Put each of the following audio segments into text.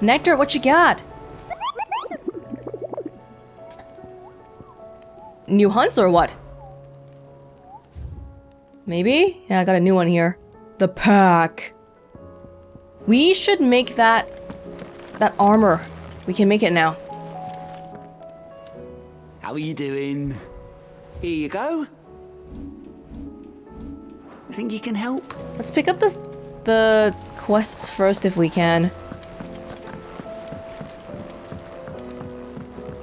Nectar, what you got? New hunts or what? Maybe? Yeah, I got a new one here. The pack. We should make that armor. We can make it now. How are you doing? Here you go. You think you can help? Let's pick up the quests first if we can.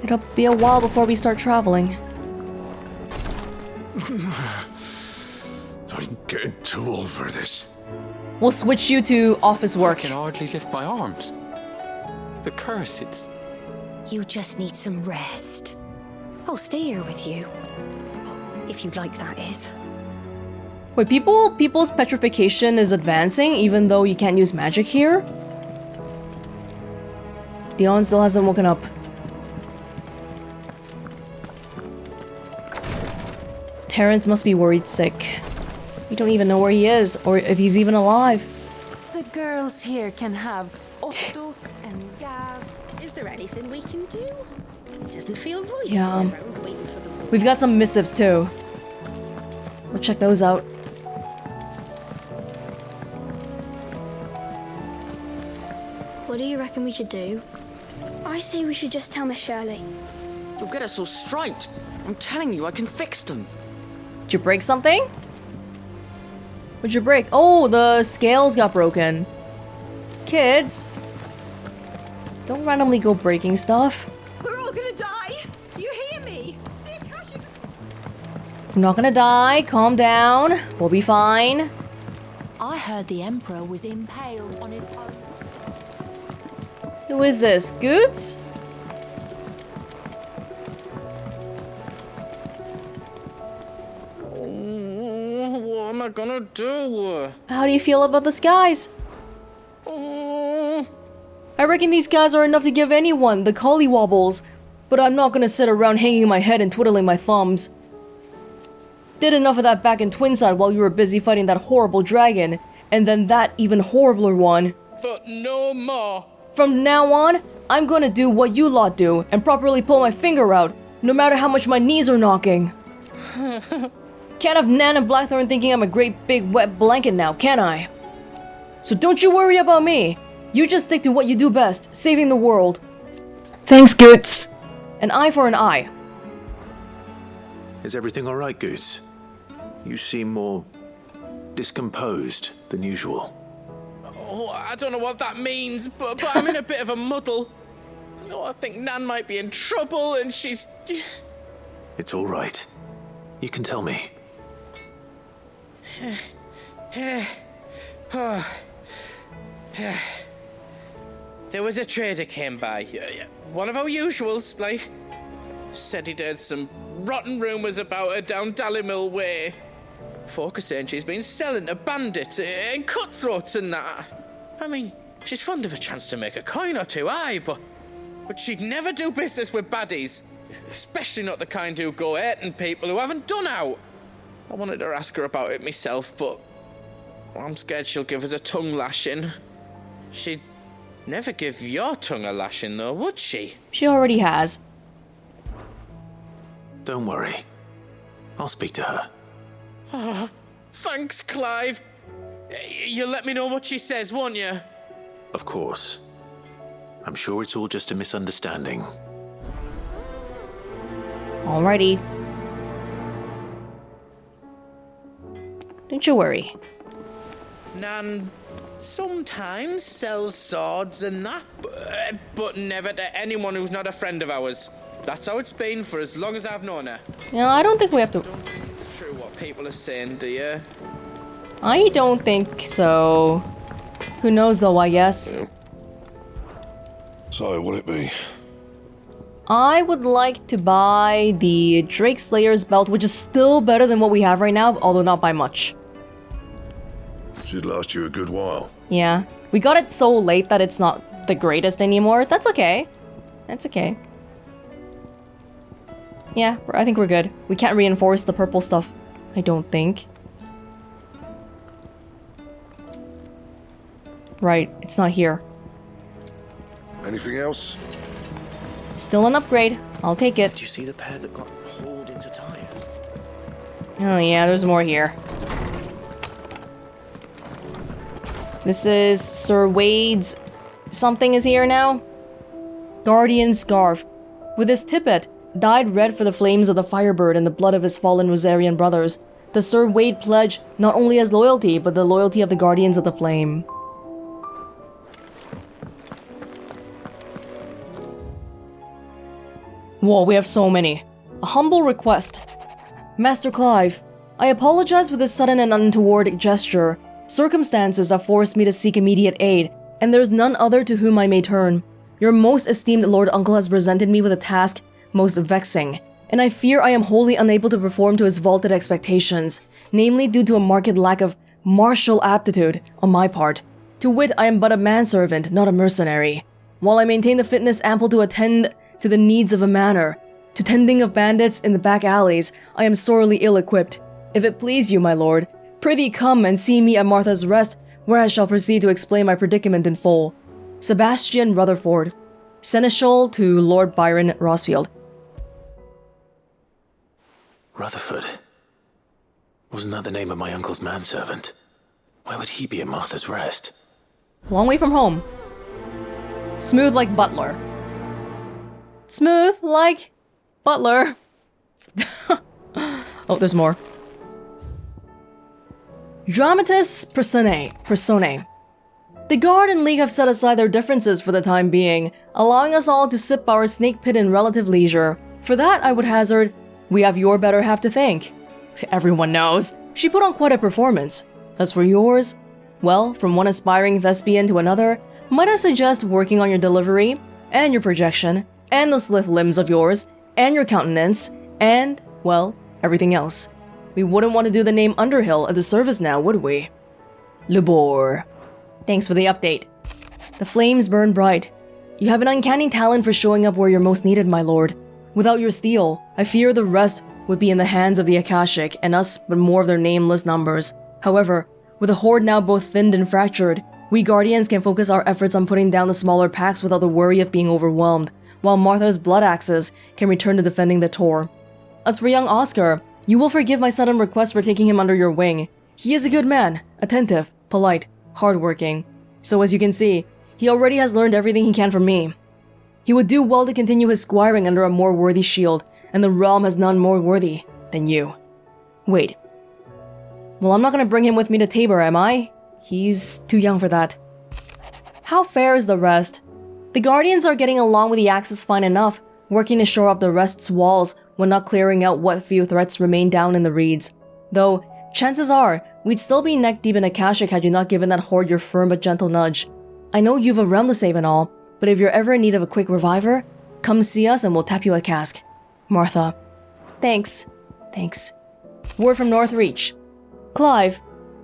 It'll be a while before we start traveling. I'm getting too old for this. We'll switch you to office work. I can hardly lift my arms. The curse, it's... You just need some rest. I'll stay here with you. If you'd like, that is. Wait, people's petrification is advancing even though you can't use magic here? Leon still hasn't woken up. Terrence must be worried sick. We don't even know where he is, or if he's even alive. The girls here can have Otto and Gav. Is there anything we can do? It doesn't feel right Yeah. sitting around waiting for them. We've got some missives too. We'll check those out. What do you reckon we should do? I say we should just tell Miss Shirley. You'll get us all straight. I'm telling you, I can fix them. Did you break something? What'd you break? Oh, the scales got broken. Kids, don't randomly go breaking stuff. We're all gonna die! You hear me? I'm not gonna die. Calm down. We'll be fine. I heard the Emperor was impaled on his own. Who is this? Goots? What am I gonna do? How do you feel about the skies? I reckon these guys are enough to give anyone the collywobbles, but I'm not gonna sit around hanging my head and twiddling my thumbs. Did enough of that back in Twinside while you were busy fighting that horrible dragon, and then that even horribler one. But no more. From now on, I'm gonna do what you lot do and properly pull my finger out, no matter how much my knees are knocking. Can't have Nan and Blackthorn thinking I'm a great big wet blanket now, can I? So don't you worry about me. You just stick to what you do best, saving the world. Thanks, Goots. An eye for an eye. Is everything all right, Goots? You seem more discomposed than usual. Oh, I don't know what that means, but I'm in a bit of a muddle. Oh, I think Nan might be in trouble and she's... It's all right. You can tell me. There was a trader came by. One of our usuals, like... Said he'd heard some rotten rumours about her down Dallimil Way. Folk are saying she's been selling to bandits and cutthroats and that. I mean, she's fond of a chance to make a coin or two, aye, but she'd never do business with baddies. Especially not the kind who go hurting people who haven't done out. I wanted to ask her about it myself, but I'm scared she'll give us a tongue lashing. She'd never give your tongue a lashing, though, would she? She already has. Don't worry. I'll speak to her. Oh, thanks, Clive. You'll let me know what she says, won't you? Of course. I'm sure it's all just a misunderstanding. Alrighty. Don't you worry. Nan sometimes sells swords and that, but never to anyone who's not a friend of ours. That's how it's been for as long as I've known her. Yeah, I don't think we have to... Don't think it's true what people are saying, do you? I don't think so. Who knows though, I guess. Yeah. So, what'd it be? I would like to buy the Drake Slayer's belt, which is still better than what we have right now, although not by much. Should last you a good while. Yeah. We got it so late that it's not the greatest anymore. That's okay. That's okay. Yeah, I think we're good. We can't reinforce the purple stuff. I don't think. Right, it's not here. Anything else? Still an upgrade. I'll take it. Did you see the pair that got hauled into tires? Oh yeah, there's more here. This is Sir Wade's... something is here now? Guardian Scarf. With his tippet, dyed red for the flames of the Firebird and the blood of his fallen Rosarian brothers, the Sir Wade pledge not only his loyalty, but the loyalty of the Guardians of the Flame. Whoa, we have so many. A humble request. Master Clive, I apologize for this sudden and untoward gesture. Circumstances have forced me to seek immediate aid, and there is none other to whom I may turn. Your most esteemed Lord Uncle has presented me with a task most vexing, and I fear I am wholly unable to perform to his vaulted expectations, namely due to a marked lack of martial aptitude on my part. To wit, I am but a manservant, not a mercenary. While I maintain the fitness ample to attend to the needs of a manor, to tending of bandits in the back alleys, I am sorely ill-equipped. If it please you, my lord, prithee come and see me at Martha's Rest, where I shall proceed to explain my predicament in full. Sebastian Rutherford, Seneschal to Lord Byron Rosfield. Rutherford? Wasn't that the name of my uncle's manservant? Why would he be at Martha's Rest? Long way from home. Smooth like butler. Smooth like butler. Oh, there's more. Dramatis Personae. The Guard and League have set aside their differences for the time being, allowing us all to sip our snake pit in relative leisure. For that, I would hazard, we have your better half to thank. Everyone knows, she put on quite a performance. As for yours, well, from one aspiring thespian to another, might I suggest working on your delivery, and your projection, and those lithe limbs of yours, and your countenance, and, well, everything else. We wouldn't want to do the name Underhill a disservice now, would we? Lubor. Thanks for the update. The flames burn bright. You have an uncanny talent for showing up where you're most needed, my lord. Without your steel, I fear the rest would be in the hands of the Akashic, and us but more of their nameless numbers. However, with the horde now both thinned and fractured, we Guardians can focus our efforts on putting down the smaller packs without the worry of being overwhelmed, while Martha's blood axes can return to defending the Tor. As for young Oscar, you will forgive my sudden request for taking him under your wing. He is a good man, attentive, polite, hardworking. So as you can see, he already has learned everything he can from me. He would do well to continue his squiring under a more worthy shield, and the realm has none more worthy than you. Wait. Well, I'm not gonna bring him with me to Tabor, am I? He's too young for that. How fair is the rest? The Guardians are getting along with the Axis fine enough, working to shore up the rest's walls when not clearing out what few threats remain down in the reeds. Though, chances are, we'd still be neck-deep in Akashic had you not given that horde your firm but gentle nudge. I know you've a realm to save and all, but if you're ever in need of a quick reviver, come see us and we'll tap you a cask. Martha. Thanks. Thanks. Word from Northreach. Clive,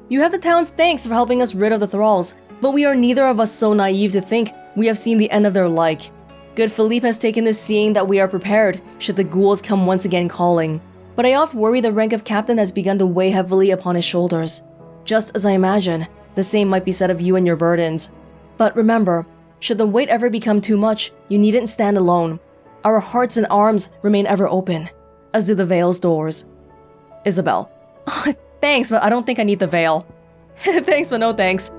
you have the town's thanks for helping us rid of the thralls, but we are neither of us so naive to think we have seen the end of their like. Good Philippe has taken to seeing that we are prepared should the ghouls come once again calling. But I oft worry the rank of captain has begun to weigh heavily upon his shoulders. Just as I imagine, the same might be said of you and your burdens. But remember, should the weight ever become too much, you needn't stand alone. Our hearts and arms remain ever open, as do the Vale's doors. Isabel. Thanks, but I don't think I need the veil. Thanks, but no thanks.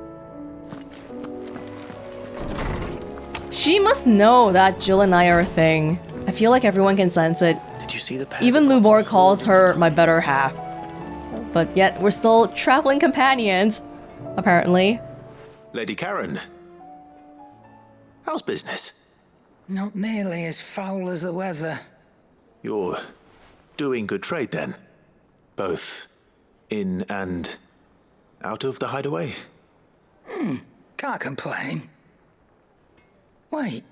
She must know that Jill and I are a thing. I feel like everyone can sense it. Did you see the pair? Even Lubor calls her my better half. But yet, we're still traveling companions, apparently. Lady Karen. How's business? Not nearly as foul as the weather. You're doing good trade then? Both in and out of the hideaway? Can't complain. Wait,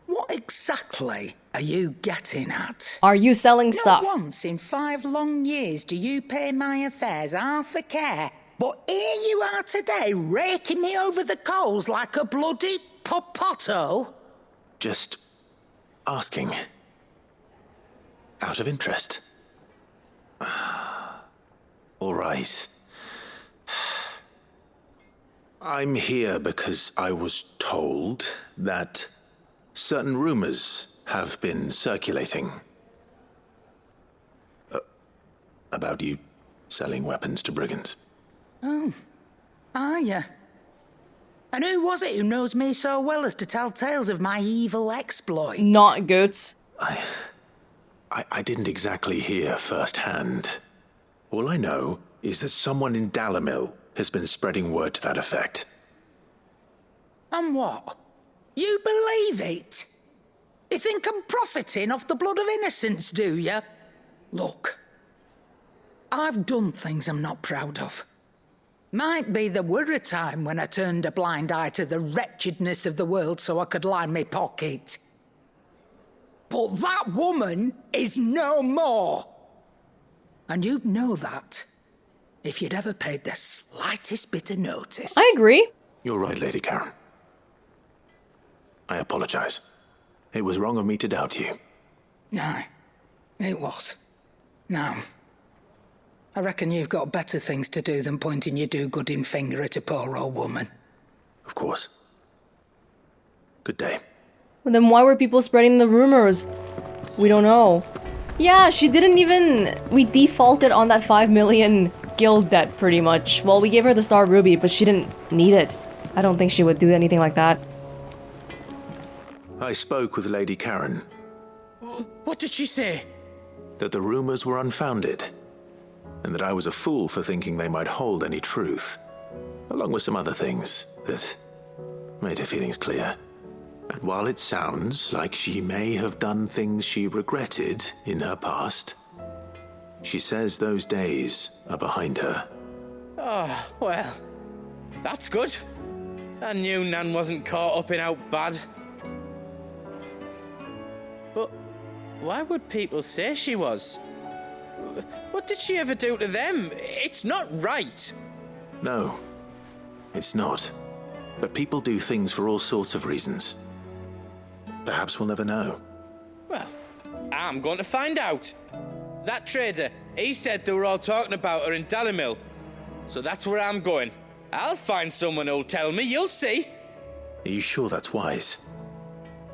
what exactly are you getting at? Are you selling stuff? Not once in 5 long years do you pay my affairs half a care, but here you are today raking me over the coals like a bloody popoto? Just asking. Out of interest. All right. I'm here because I was told that certain rumors have been circulating. About you selling weapons to brigands. Oh, are you? And who was it who knows me so well as to tell tales of my evil exploits? Not Goots. I didn't exactly hear firsthand. All I know is that someone in Dalmekia has been spreading word to that effect. And what? You believe it? You think I'm profiting off the blood of innocents, do you? Look, I've done things I'm not proud of. Might be there were a time when I turned a blind eye to the wretchedness of the world so I could line my pocket. But that woman is no more. And you'd know that if you'd ever paid the slightest bit of notice. I agree. You're right, Lady Karen. I apologize. It was wrong of me to doubt you. No, it was. Now, I reckon you've got better things to do than pointing your do-gooding finger at a poor old woman. Of course. Good day. Well, then why were people spreading the rumors? We don't know. Yeah, she didn't even... We defaulted on that 5 million guild debt, pretty much. Well, we gave her the Star Ruby, but she didn't need it. I don't think she would do anything like that. I spoke with Lady Karen. What did she say? That the rumors were unfounded, and that I was a fool for thinking they might hold any truth, along with some other things that made her feelings clear. And while it sounds like she may have done things she regretted in her past, she says those days are behind her. Oh, well, that's good. I knew Nan wasn't caught up in out bad. But why would people say she was? What did she ever do to them? It's not right. No, it's not. But people do things for all sorts of reasons. Perhaps we'll never know. Well, I'm going to find out. That trader, he said they were all talking about her in Dalmekia. So that's where I'm going. I'll find someone who'll tell me, you'll see. Are you sure that's wise?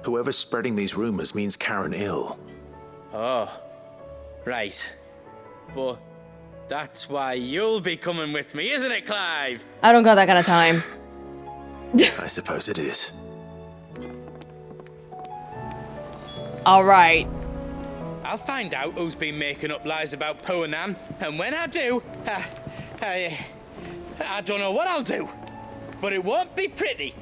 Whoever's spreading these rumors means Karen ill. Oh, right. But that's why you'll be coming with me, isn't it, Clive? I don't got that kind of time. I suppose it is. Alright. I'll find out who's been making up lies about poor Nan, and when I do, I don't know what I'll do, but it won't be pretty.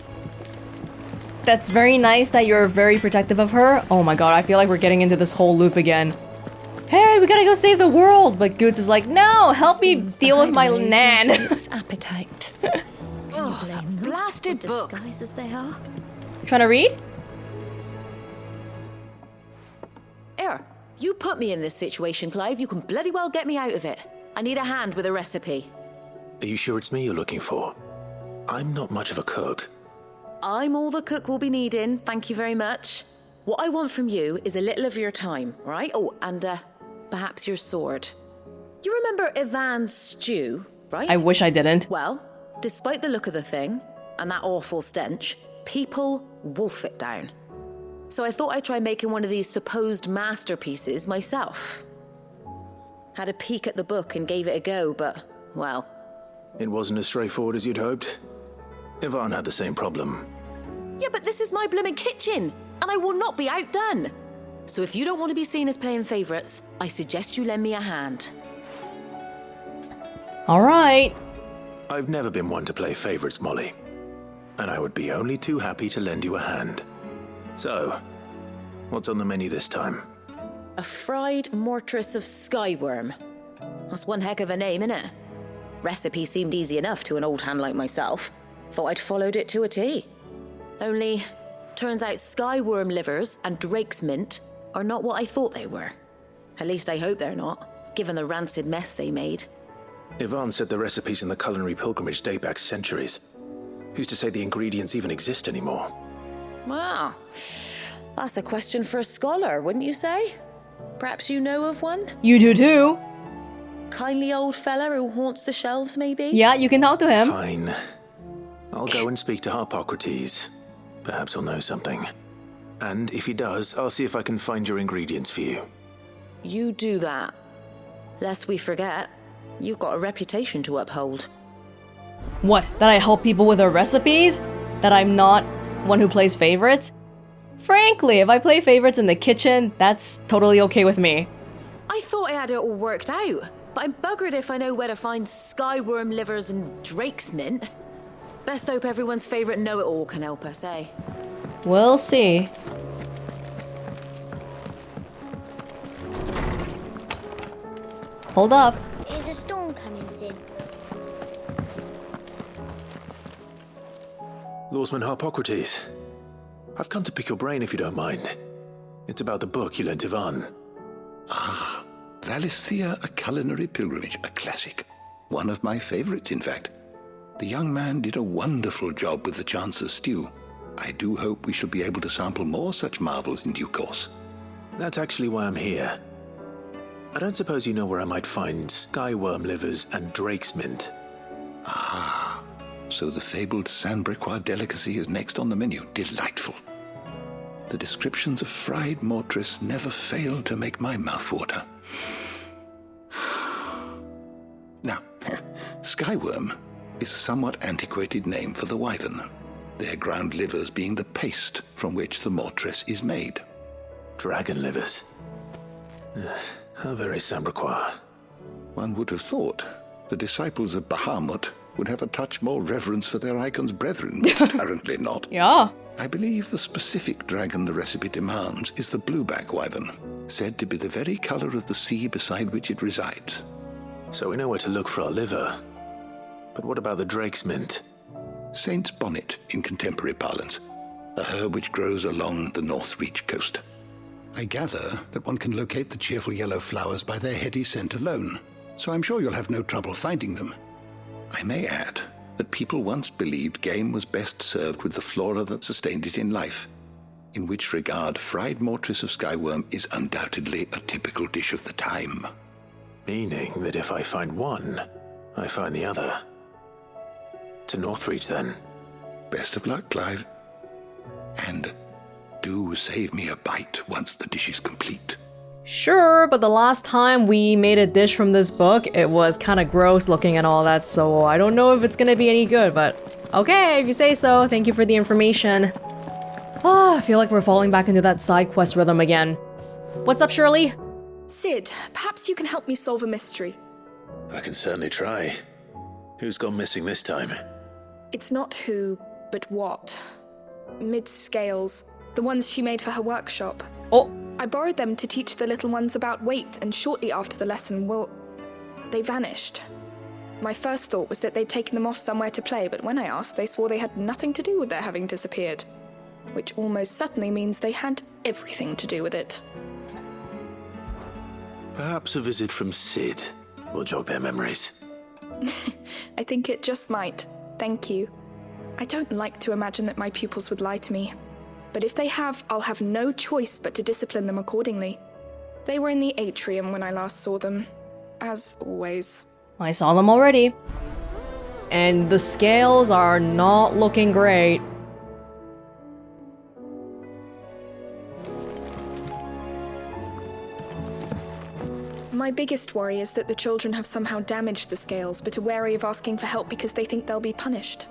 That's very nice that you're very protective of her. Oh my god, I feel like we're getting into this whole loop again. Hey, we gotta go save the world! But Goots is like, no, help me deal with my Nan. appetite. Oh, that blasted book. Disguised as they are. Trying to read? You put me in this situation, Clive. You can bloody well get me out of it. I need a hand with a recipe. Are you sure it's me you're looking for? I'm not much of a cook. I'm all the cook will be needing, thank you very much. What I want from you is a little of your time, right? Oh, and perhaps your sword. You remember Ivan's stew, right? I wish I didn't. Well, despite the look of the thing, and that awful stench, people wolf it down. So I thought I'd try making one of these supposed masterpieces myself. Had a peek at the book and gave it a go, but, well... It wasn't as straightforward as you'd hoped. Ivan had the same problem. Yeah, but this is my blimmin' kitchen, and I will not be outdone. So if you don't want to be seen as playing favourites, I suggest you lend me a hand. Alright. I've never been one to play favourites, Molly. And I would be only too happy to lend you a hand. So, what's on the menu this time? A fried mortress of skyworm. That's one heck of a name, innit? Recipe seemed easy enough to an old hand like myself. Thought I'd followed it to a T. Only, turns out skyworm livers and drake's mint are not what I thought they were. At least I hope they're not, given the rancid mess they made. Ivan said the recipes in the culinary pilgrimage date back centuries. Who's to say the ingredients even exist anymore? Wow, that's a question for a scholar, wouldn't you say? Perhaps you know of one? You do too. Kindly old fella who haunts the shelves, maybe? Yeah, you can talk to him. Fine. I'll go and speak to Harpocrates. Perhaps he'll know something. And if he does, I'll see if I can find your ingredients for you. You do that. Lest we forget, you've got a reputation to uphold. What? That I help people with their recipes? That I'm not one who plays favorites? Frankly, if I play favorites in the kitchen, that's totally okay with me. I thought I had it all worked out, but I'm buggered if I know where to find skyworm livers and drake's mint. Best hope everyone's favorite know-it-all can help us, eh? We'll see. Hold up. Is a storm coming, Sid? Lawsman Harpocrates, I've come to pick your brain if you don't mind. It's about the book you lent Ivan. Ah, Valisthea, A Culinary Pilgrimage, a classic. One of my favorites, in fact. The young man did a wonderful job with the Chance's stew. I do hope we shall be able to sample more such marvels in due course. That's actually why I'm here. I don't suppose you know where I might find skyworm livers and drake's mint. Ah, so the fabled Sandbrequois delicacy is next on the menu. Delightful. The descriptions of fried mortress never fail to make my mouth water. Now, skyworm is a somewhat antiquated name for the wyvern, their ground livers being the paste from which the mortress is made. Dragon livers. How very Sandbrequois. One would have thought the disciples of Bahamut would have a touch more reverence for their Eikons brethren, but apparently not. Yeah. I believe the specific dragon the recipe demands is the blueback wyvern, said to be the very color of the sea beside which it resides. So we know where to look for our liver. But what about the drake's mint? Saint's bonnet in contemporary parlance, a herb which grows along the North Reach coast. I gather that one can locate the cheerful yellow flowers by their heady scent alone, so I'm sure you'll have no trouble finding them. I may add that people once believed game was best served with the flora that sustained it in life, in which regard fried mortress of skyworm is undoubtedly a typical dish of the time. Meaning that if I find one, I find the other. To Northreach, then. Best of luck, Clive. And do save me a bite once the dish is complete. Sure, but the last time we made a dish from this book, it was kind of gross looking and all that, so I don't know if it's gonna be any good, but okay, if you say so. Thank you for the information. I feel like we're falling back into that side quest rhythm again. What's up, Shirley? Sid, perhaps you can help me solve a mystery. I can certainly try. Who's gone missing this time? It's not who, but what. Mid's scales, the ones she made for her workshop. Oh. I borrowed them to teach the little ones about weight, and shortly after the lesson, well, they vanished. My first thought was that they'd taken them off somewhere to play, but when I asked, they swore they had nothing to do with their having disappeared. Which almost certainly means they had everything to do with it. Perhaps a visit from Sid will jog their memories. I think it just might. Thank you. I don't like to imagine that my pupils would lie to me. But if they have, I'll have no choice but to discipline them accordingly. They were in the atrium when I last saw them. As always. I saw them already. And the scales are not looking great. My biggest worry is that the children have somehow damaged the scales, but are wary of asking for help because they think they'll be punished.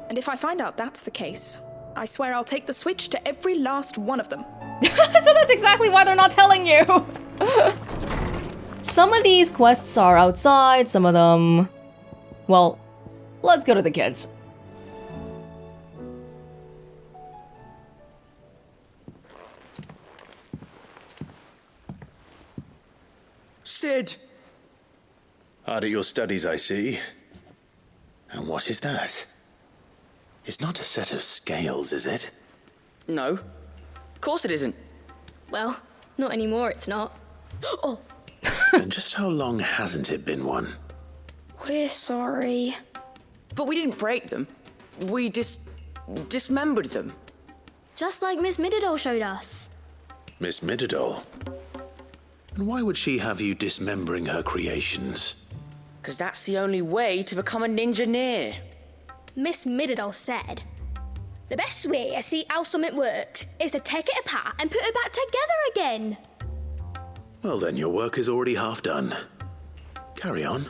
And if I find out that's the case, I swear I'll take the switch to every last one of them. So that's exactly why they're not telling you! Some of these quests are outside, some of them... Well, let's go to the kids. Sid! Hard at your studies, I see. And what is that? It's not a set of scales, is it? No. Of course it isn't. Well, not anymore, it's not. Oh! And just how long hasn't it been one? We're sorry. But we didn't break them. We dismembered them. Just like Miss Mididol showed us. Miss Mididol? And why would she have you dismembering her creations? Because that's the only way to become a ninja-neer. Miss Middledore said, the best way to see how something works is to take it apart and put it back together again. Well then, your work is already half done. Carry on.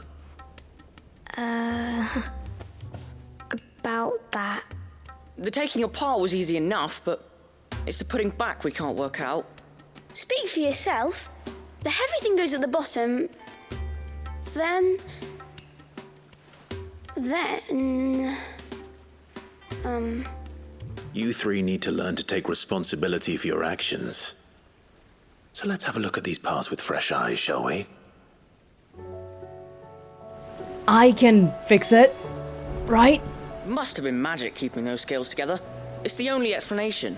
About that. The taking apart was easy enough, but it's the putting back we can't work out. Speak for yourself. The heavy thing goes at the bottom. Then... You three need to learn to take responsibility for your actions. So let's have a look at these parts with fresh eyes, shall we? I can fix it, right? Must have been magic keeping those scales together. It's the only explanation.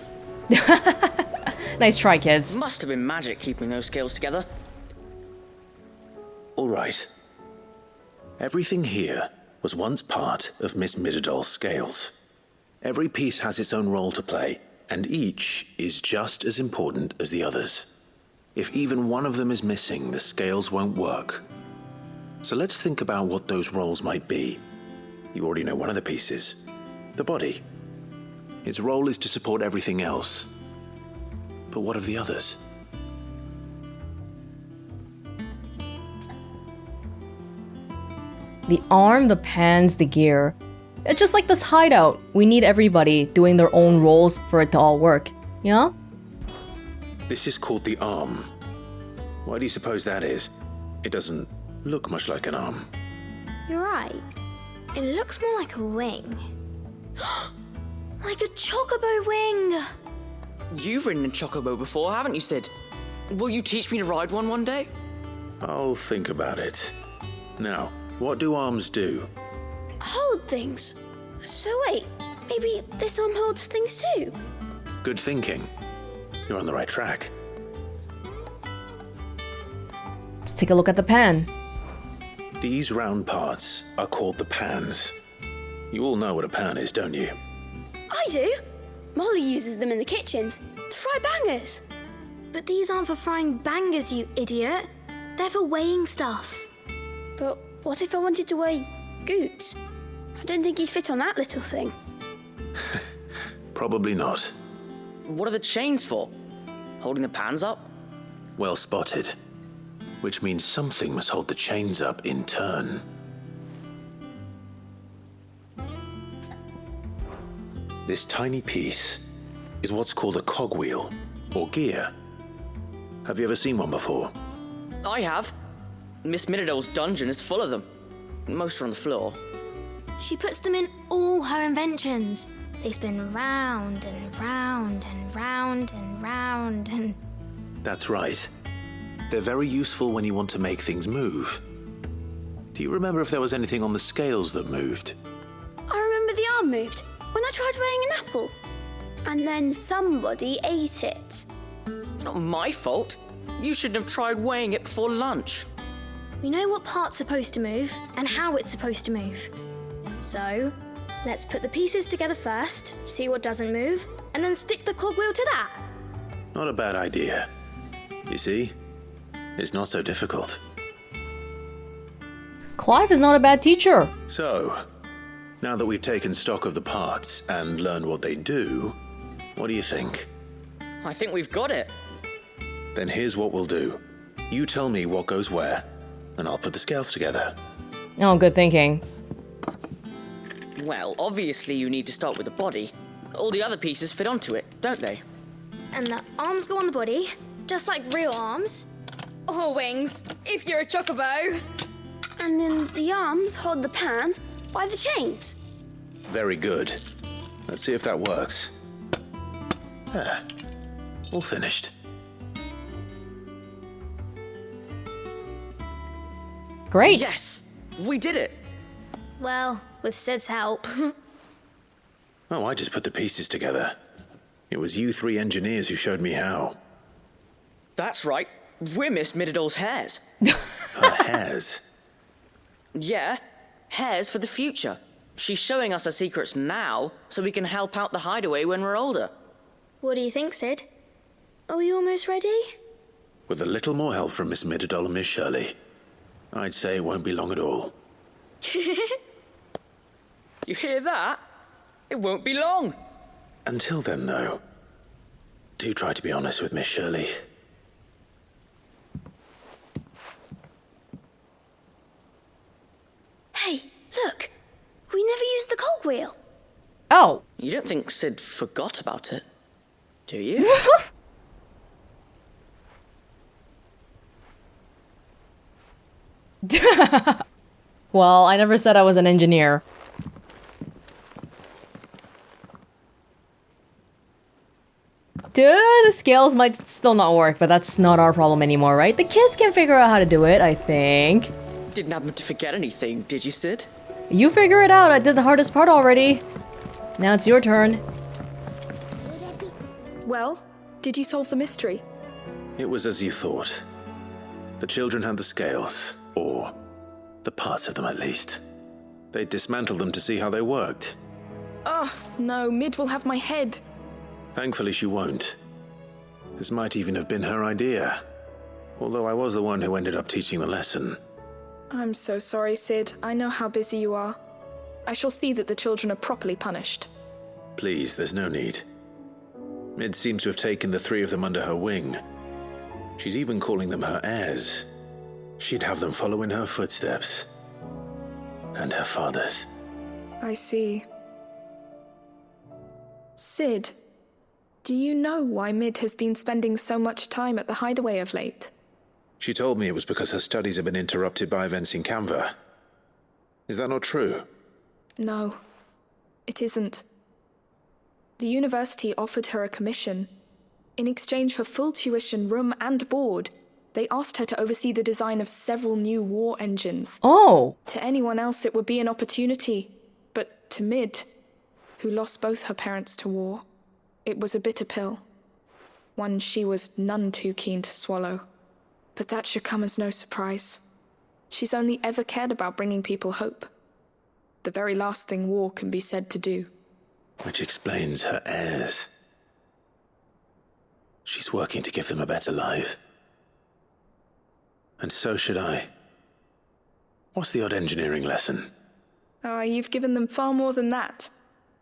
Nice try, kids. Must have been magic keeping those scales together. All right. Everything here was once part of Miss Middledore's scales. Every piece has its own role to play, and each is just as important as the others. If even one of them is missing, the scales won't work. So let's think about what those roles might be. You already know one of the pieces, the body. Its role is to support everything else. But what of the others? The arm, the pans, the gear. It's just like this hideout. We need everybody doing their own roles for it to all work. Yeah? This is called the arm. Why do you suppose that is? It doesn't look much like an arm. You're right. It looks more like a wing. Like a chocobo wing! You've ridden a chocobo before, haven't you, Sid? Will you teach me to ride one day? I'll think about it. Now, what do arms do? Hold things. So wait, maybe this arm holds things too? Good thinking. You're on the right track. Let's take a look at the pan. These round parts are called the pans. You all know what a pan is, don't you? I do. Molly uses them in the kitchens to fry bangers. But these aren't for frying bangers, you idiot. They're for weighing stuff. But what if I wanted to weigh Goots? I don't think he'd fit on that little thing. Probably not. What are the chains for? Holding the pans up? Well spotted. Which means something must hold the chains up in turn. This tiny piece is what's called a cogwheel, or gear. Have you ever seen one before? I have. Miss Middledore's dungeon is full of them. Most are on the floor. She puts them in all her inventions. They spin round and round and round and round and... That's right. They're very useful when you want to make things move. Do you remember if there was anything on the scales that moved? I remember the arm moved when I tried weighing an apple. And then somebody ate it. It's not my fault. You shouldn't have tried weighing it before lunch. We know what part's supposed to move and how it's supposed to move. So, let's put the pieces together first, see what doesn't move, and then stick the cogwheel to that. Not a bad idea. You see? It's not so difficult. Clive is not a bad teacher. So, now that we've taken stock of the parts and learned what they do, what do you think? I think we've got it. Then here's what we'll do. You tell me what goes where, and I'll put the scales together. Oh, good thinking. Well, obviously you need to start with the body. All the other pieces fit onto it, don't they? And the arms go on the body, just like real arms. Or wings, if you're a chocobo. And then the arms hold the pans by the chains. Very good. Let's see if that works. There. All finished. Great. Yes! We did it! Well, with Sid's help. Oh, I just put the pieces together. It was you three engineers who showed me how. That's right. We're Miss Middledore's hairs. Her hairs? Yeah, hairs for the future. She's showing us her secrets now, so we can help out the hideaway when we're older. What do you think, Sid? Are we almost ready? With a little more help from Miss Middledore and Miss Shirley, I'd say it won't be long at all. You hear that? It won't be long. Until then, though, do try to be honest with Miss Shirley. Hey, look! We never used the cogwheel. Oh. You don't think Sid forgot about it, do you? Well, I never said I was an engineer. The scales might still not work, but that's not our problem anymore, right? The kids can figure out how to do it, I think. Didn't happen to forget anything, did you, Sid? You figure it out. I did the hardest part already. Now it's your turn. Well, did you solve the mystery? It was as you thought. The children had the scales, or the parts of them at least. They dismantled them to see how they worked. Oh, no, Mid will have my head. Thankfully she won't. This might even have been her idea. Although I was the one who ended up teaching the lesson. I'm so sorry, Sid. I know how busy you are. I shall see that the children are properly punished. Please, there's no need. Mid seems to have taken the three of them under her wing. She's even calling them her heirs. She'd have them follow in her footsteps. And her father's. I see. Sid, do you know why Mid has been spending so much time at the hideaway of late? She told me it was because her studies have been interrupted by events in Canva. Is that not true? No, it isn't. The university offered her a commission. In exchange for full tuition, room and board, they asked her to oversee the design of several new war engines. Oh! To anyone else it would be an opportunity, but to Mid, who lost both her parents to war, it was a bitter pill. One she was none too keen to swallow. But that should come as no surprise. She's only ever cared about bringing people hope. The very last thing war can be said to do. Which explains her heirs. She's working to give them a better life. And so should I. What's the odd engineering lesson? Oh, you've given them far more than that.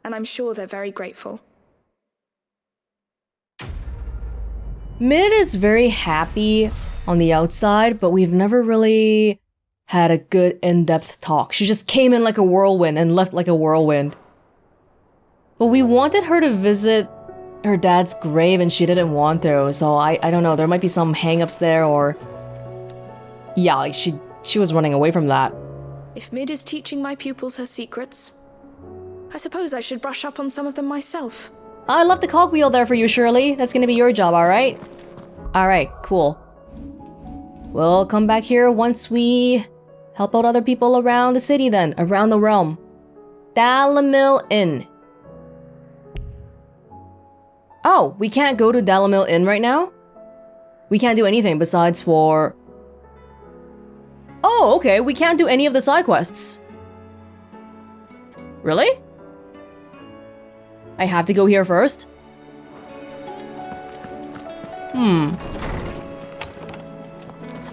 And I'm sure they're very grateful. Mid is very happy on the outside, but we've never really had a good in-depth talk. She just came in like a whirlwind and left like a whirlwind. But we wanted her to visit her dad's grave and she didn't want to, so I don't know, there might be some hang-ups there or... Yeah, like she was running away from that. If Mid is teaching my pupils her secrets, I suppose I should brush up on some of them myself. I left the cogwheel there for you, Shirley. That's gonna be your job, alright? Alright, cool. We'll come back here once we help out other people around the city then, around the realm. Dalmekia Inn. Oh, we can't go to Dalmekia Inn right now? We can't do anything besides for... Oh, okay, we can't do any of the side quests. Really? I have to go here first?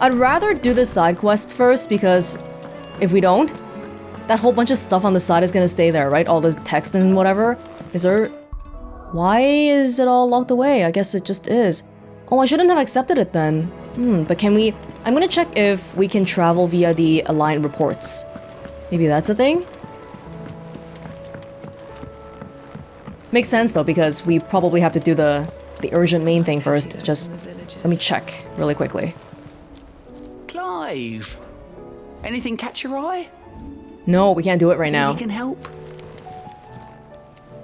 I'd rather do the side quest first because if we don't, that whole bunch of stuff on the side is gonna stay there, right? All the text and whatever. Is there... Why is it all locked away? I guess it just is. Oh, I shouldn't have accepted it then. But can we... I'm gonna check if we can travel via the aligned reports. Maybe that's a thing? Makes sense though, because we probably have to do the urgent main thing first. Just let me check really quickly. Clive! Anything catch your eye? No, we can't do it right now. You can help.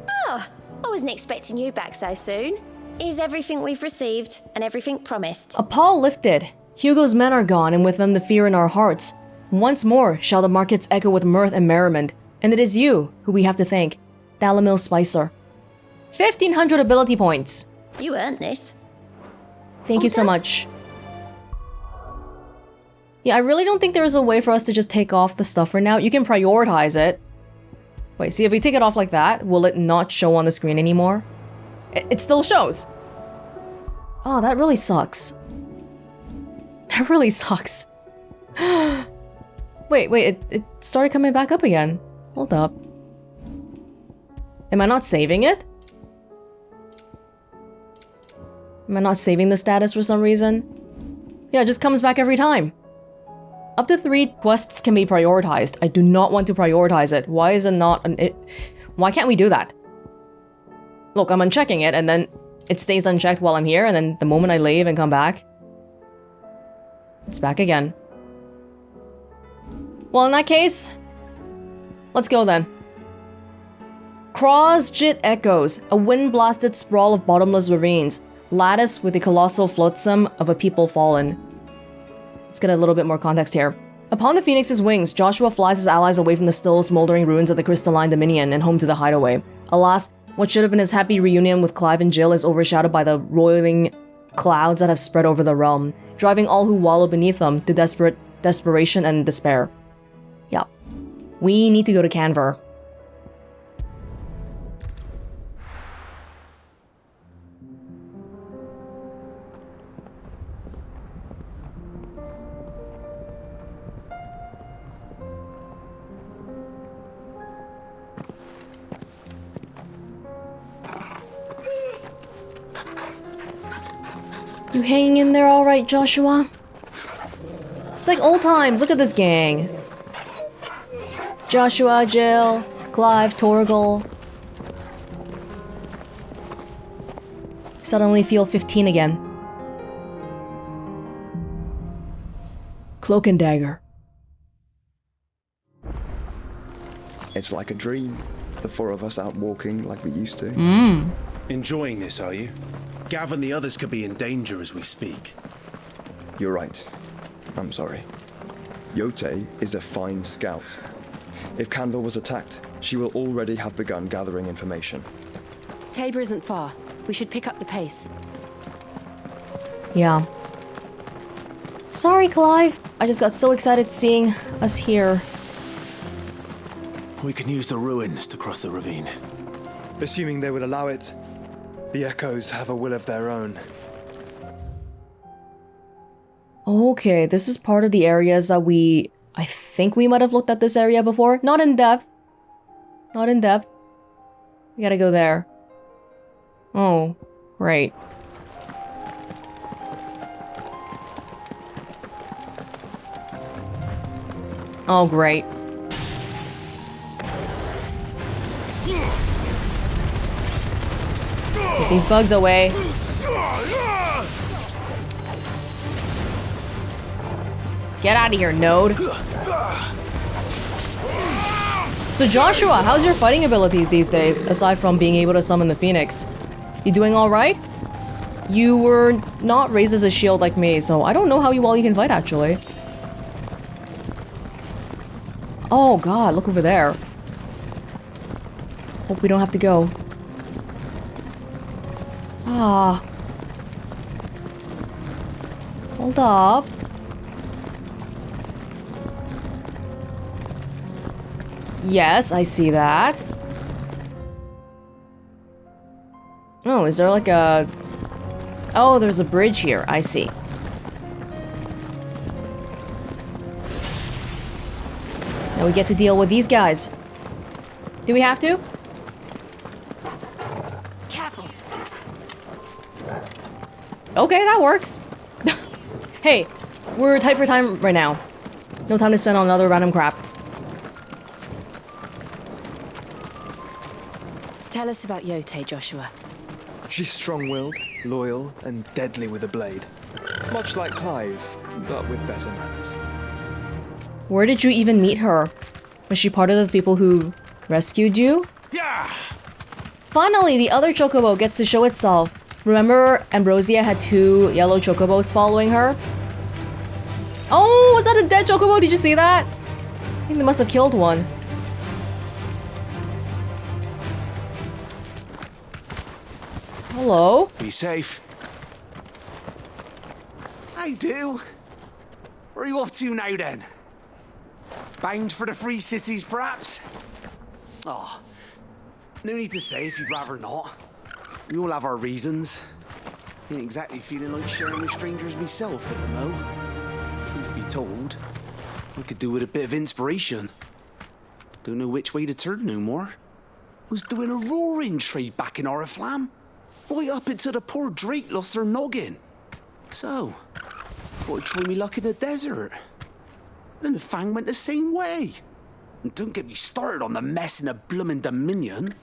Oh, I wasn't expecting you back so soon. Is everything we've received and everything promised? A pall lifted. Hugo's men are gone, and with them the fear in our hearts. Once more shall the markets echo with mirth and merriment, and it is you who we have to thank, Dalmekia Spicer. 1,500 ability points. You earned this. Thank you so much. Yeah, I really don't think there's a way for us to just take off the stuff for now. You can prioritize it. Wait, see, if we take it off like that, will it not show on the screen anymore? It still shows. Oh, that really sucks. That really sucks. Wait, it started coming back up again. Hold up. Am I not saving it? Am I not saving the status for some reason? Yeah, it just comes back every time. Up to 3 quests can be prioritized. I do not want to prioritize it. Why is it not why can't we do that? Look, I'm unchecking it and then it stays unchecked while I'm here, and then the moment I leave and come back, it's back again. Well, in that case, let's go then. Cross-Jit Echoes, a wind-blasted sprawl of bottomless ravines, lattice with the colossal flotsam of a people fallen. Let's get a little bit more context here. Upon the Phoenix's wings, Joshua flies his allies away from the still smoldering ruins of the crystalline dominion and home to the hideaway. Alas, what should have been his happy reunion with Clive and Jill is overshadowed by the roiling clouds that have spread over the realm, driving all who wallow beneath them to desperation and despair. Yeah. We need to go to Canver. You hanging in there all right, Joshua? It's like old times. Look at this gang. Joshua, Jill, Clive, Torgal. Suddenly feel 15 again. Cloak and Dagger. It's like a dream. The 4 of us out walking like we used to. Enjoying this, are you? Gav and the others could be in danger as we speak. You're right. I'm sorry. Yote is a fine scout. If Canver was attacked, she will already have begun gathering information. Tabor isn't far. We should pick up the pace. Yeah. Sorry, Clive. I just got so excited seeing us here. We can use the ruins to cross the ravine. Assuming they will allow it. The Echoes have a will of their own. Okay, this is part of the areas that I think we might have looked at this area before. Not in depth. Not in depth. We gotta go there. Oh, right. Oh, great. Get these bugs away. Get out of here, Node. So Joshua, how's your fighting abilities these days, aside from being able to summon the Phoenix? You doing alright? You were not raised as a shield like me, so I don't know how well you can fight, actually. Oh god, look over there. Hope we don't have to go. Ah. Hold up. Yes, I see that. Oh, is there like a... Oh, there's a bridge here. I see. Now we get to deal with these guys. Do we have to? Careful. Okay, that works. Hey, we're tight for time right now. No time to spend on another random crap. Tell us about Yote, Joshua. She's strong-willed, loyal, and deadly with a blade. Much like Clive, but with better manners. Where did you even meet her? Was she part of the people who rescued you? Yeah. Finally, the other chocobo gets to show itself. Remember, Ambrosia had 2 yellow chocobos following her? Oh, was that a dead chocobo? Did you see that? I think they must have killed one. Hello? Be safe. I do. Where are you off to now, then? Bound for the Free Cities, perhaps? Oh, no need to say if you'd rather not. We all have our reasons. Ain't exactly feeling like sharing with strangers myself at the mo. Truth be told, I could do with a bit of inspiration. Don't know which way to turn no more. was doing a roaring trade back in Oriflamme. Right up until the poor Drake lost her noggin. So, thought I'd try me luck in the desert. Then the Fang went the same way. And don't get me started on the mess in the bloomin' Dominion.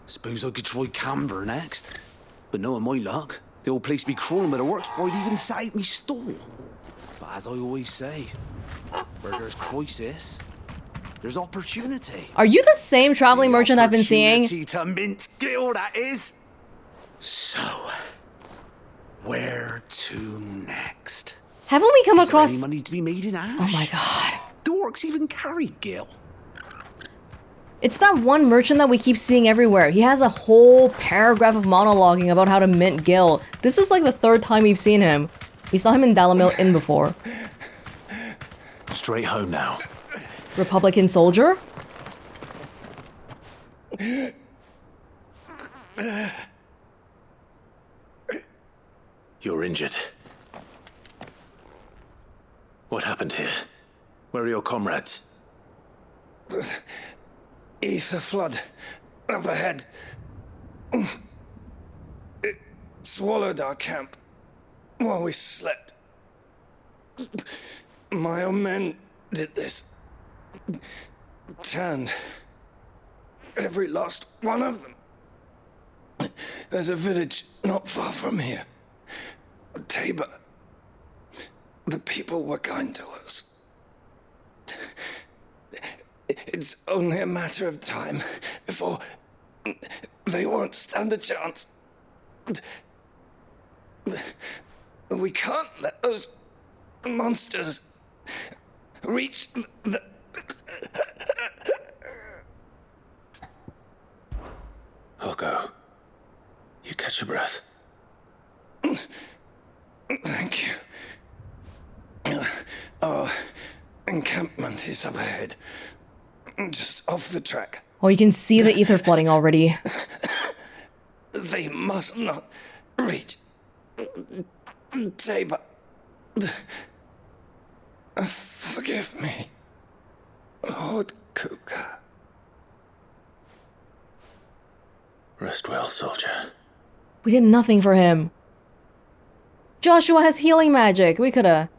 Suppose I could try Camber next. But knowing my luck, the old place be crawling with the works before I'd even set out me stall. But as I always say, where there's crisis, there's opportunity. Are you the same traveling merchant I've been seeing? Opportunity to mint gil, that is. So, where to next? Haven't we come Is across... there any money to be made in ash? Oh my god. Do orcs even carry gil? It's that one merchant that we keep seeing everywhere. He has a whole paragraph of monologuing about how to mint gil. This is like the third time we've seen him. We saw him in Dalmekia Inn before. Straight home now. Republican soldier? You're injured. What happened here? Where are your comrades? Aether flood up ahead. It swallowed our camp while we slept. My own men did this. Turned every last one of them. There's a village not far from here. Tabor. The people were kind to us. It's only a matter of time before they won't stand a chance. We can't let those monsters reach the... I'll go. You catch your breath. Thank you. Our encampment is up ahead. Just off the track. Oh, you can see the ether flooding already. They must not reach Tabor. Forgive me, Lord Kuka. Rest well, soldier. We did nothing for him. Joshua has healing magic. We coulda...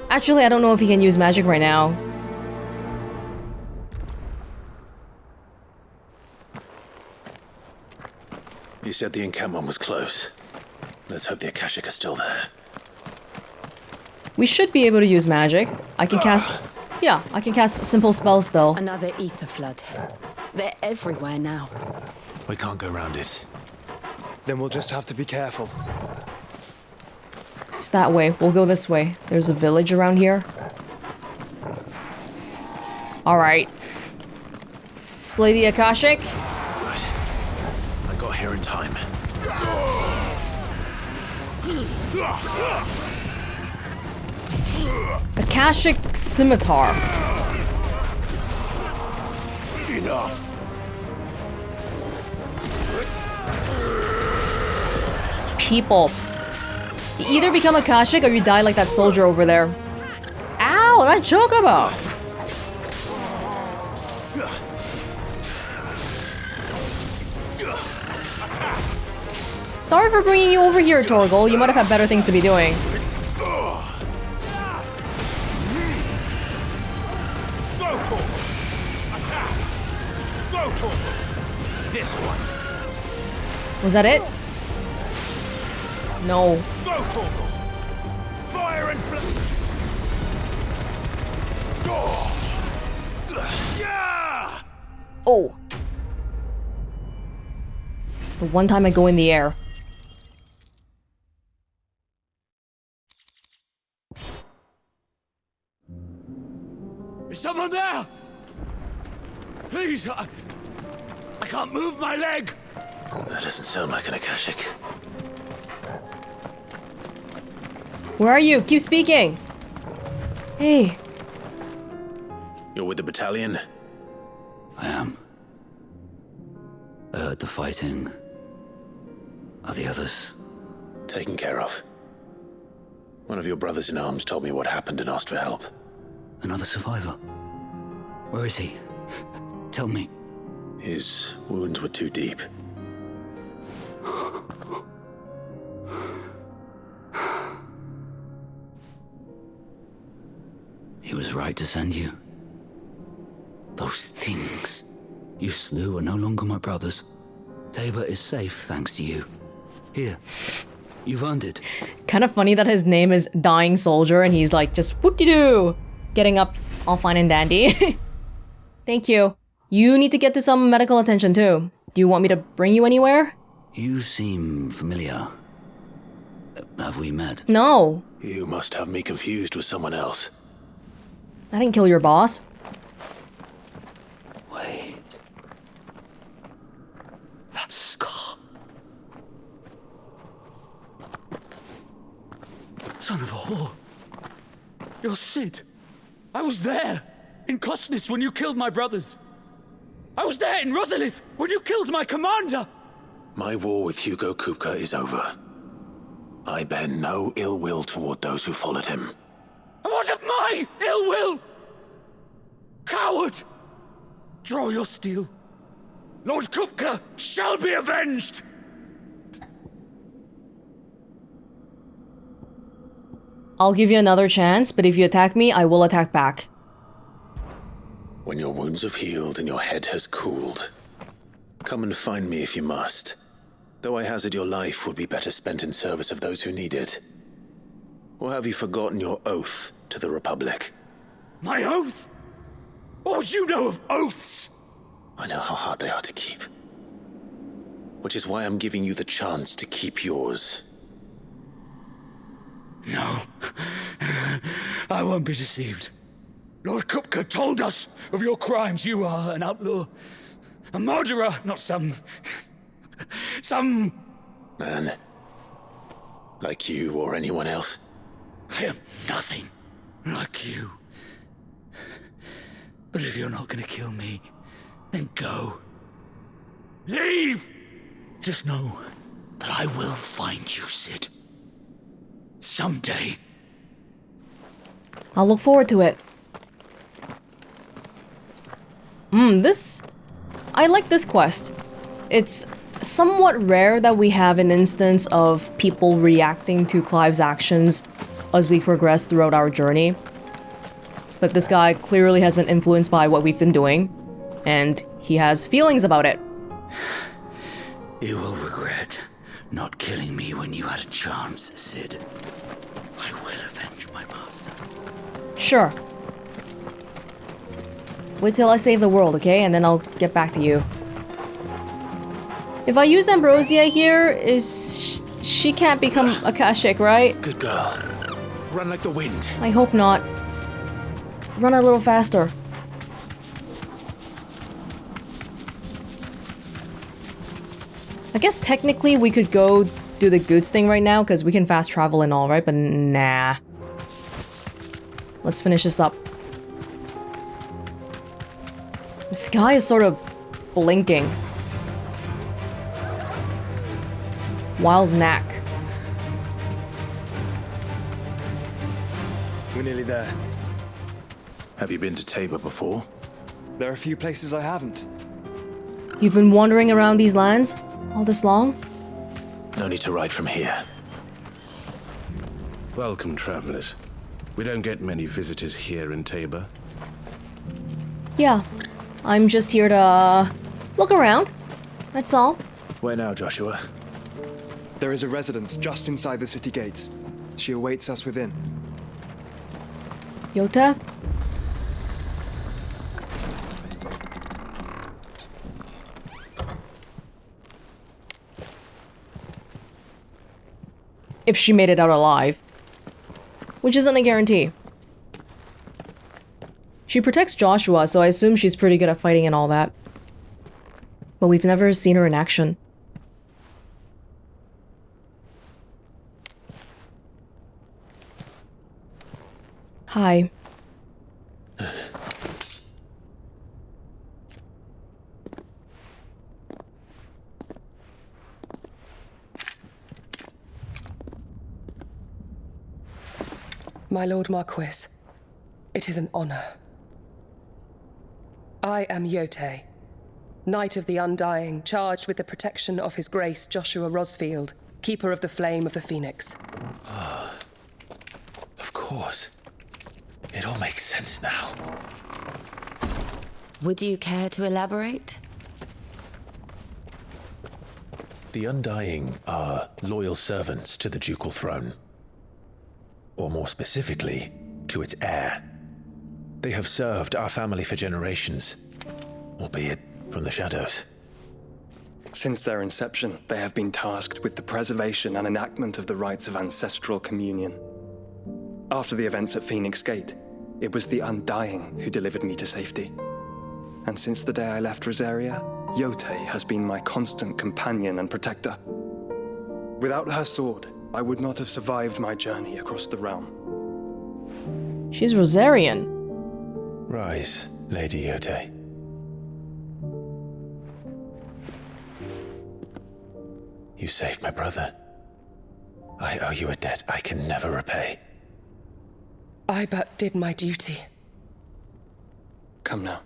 Actually, I don't know if he can use magic right now. You said the encampment was close. Let's hope the Akashic are still there. We should be able to use magic. I can cast... Yeah, I can cast simple spells still. Another ether flood. They're everywhere now. We can't go round it. Then we'll just have to be careful. It's that way. We'll go this way. There's a village around here. Alright. Slay the Akashic. Good. I got here in time. Akashic Scimitar. Enough. These people. You either become Akashic or you die like that soldier over there. Ow, that chocobo! Sorry for bringing you over here, Torgal. You might have had better things to be doing. This one. Was that it? No. Fire and Oh. The one time I go in the air. Is someone there? Please, I can't move my leg. That doesn't sound like an Akashic. Where are you? Keep speaking. Hey. You're with the battalion? I am. I heard the fighting. Are the others? Taken care of. One of your brothers in arms told me what happened and asked for help. Another survivor? Where is he? Tell me. His wounds were too deep. He was right to send you. Those things you slew are no longer my brothers. Tabor is safe thanks to you. Here, you've earned it. Kind of funny that his name is Dying Soldier and he's like just whoop-de-doo, getting up all fine and dandy. Thank you. You need to get to some medical attention too. Do you want me to bring you anywhere? You seem familiar. Have we met? No. You must have me confused with someone else. I didn't kill your boss. Wait. That scar. Son of a whore. You're Sid. I was there in Cosnis when you killed my brothers. I was there in Rosalith when you killed my commander. My war with Hugo Kupka is over. I bear no ill will toward those who followed him. And what of my ill will? Coward! Draw your steel. Lord Kupka shall be avenged! I'll give you another chance, but if you attack me, I will attack back. When your wounds have healed and your head has cooled, come and find me if you must. Though I hazard your life would be better spent in service of those who need it. Or have you forgotten your oath to the Republic? My oath? What would you know of oaths? I know how hard they are to keep. Which is why I'm giving you the chance to keep yours. No. I won't be deceived. Lord Kupka told us of your crimes. You are an outlaw. A murderer, not some man. Like you or anyone else. I am nothing like you. But if you're not gonna kill me, then go. Leave! Just know that I will find you, Sid. Someday. I'll look forward to it. I like this quest. It's somewhat rare that we have an instance of people reacting to Clive's actions as we progress throughout our journey. But this guy clearly has been influenced by what we've been doing, and he has feelings about it. You will regret not killing me when you had a chance, Sid. I will avenge my master. Sure. Wait till I save the world, okay? And then I'll get back to you. If I use Ambrosia here, she can't become a Kashik, right? Good girl. Run like the wind. I hope not. Run a little faster. I guess technically we could go do the goods thing right now because we can fast travel and all, right? But nah. Let's finish this up. The sky is sort of blinking. Wild knack. We're nearly there. Have you been to Tabor before? There are a few places I haven't. You've been wandering around these lands all this long? No need to ride from here. Welcome, travelers. We don't get many visitors here in Tabor. Yeah. I'm just here to look around. That's all. Where now, Joshua? There is a residence just inside the city gates. She awaits us within. Yota? If she made it out alive. Which isn't a guarantee. She protects Joshua, so I assume she's pretty good at fighting and all that. But we've never seen her in action. Hi. My Lord Marquis, it is an honor. I am Yote, Knight of the Undying, charged with the protection of His Grace Joshua Rosfield, Keeper of the Flame of the Phoenix. Of course. It all makes sense now. Would you care to elaborate? The Undying are loyal servants to the ducal throne. Or more specifically, to its heir. They have served our family for generations, albeit from the shadows. Since their inception, they have been tasked with the preservation and enactment of the rites of ancestral communion. After the events at Phoenix Gate, it was the Undying who delivered me to safety. And since the day I left Rosaria, Yote has been my constant companion and protector. Without her sword, I would not have survived my journey across the realm. She's Rosarian. Rise, Lady Yote. You saved my brother. I owe you a debt I can never repay. I but did my duty. Come now.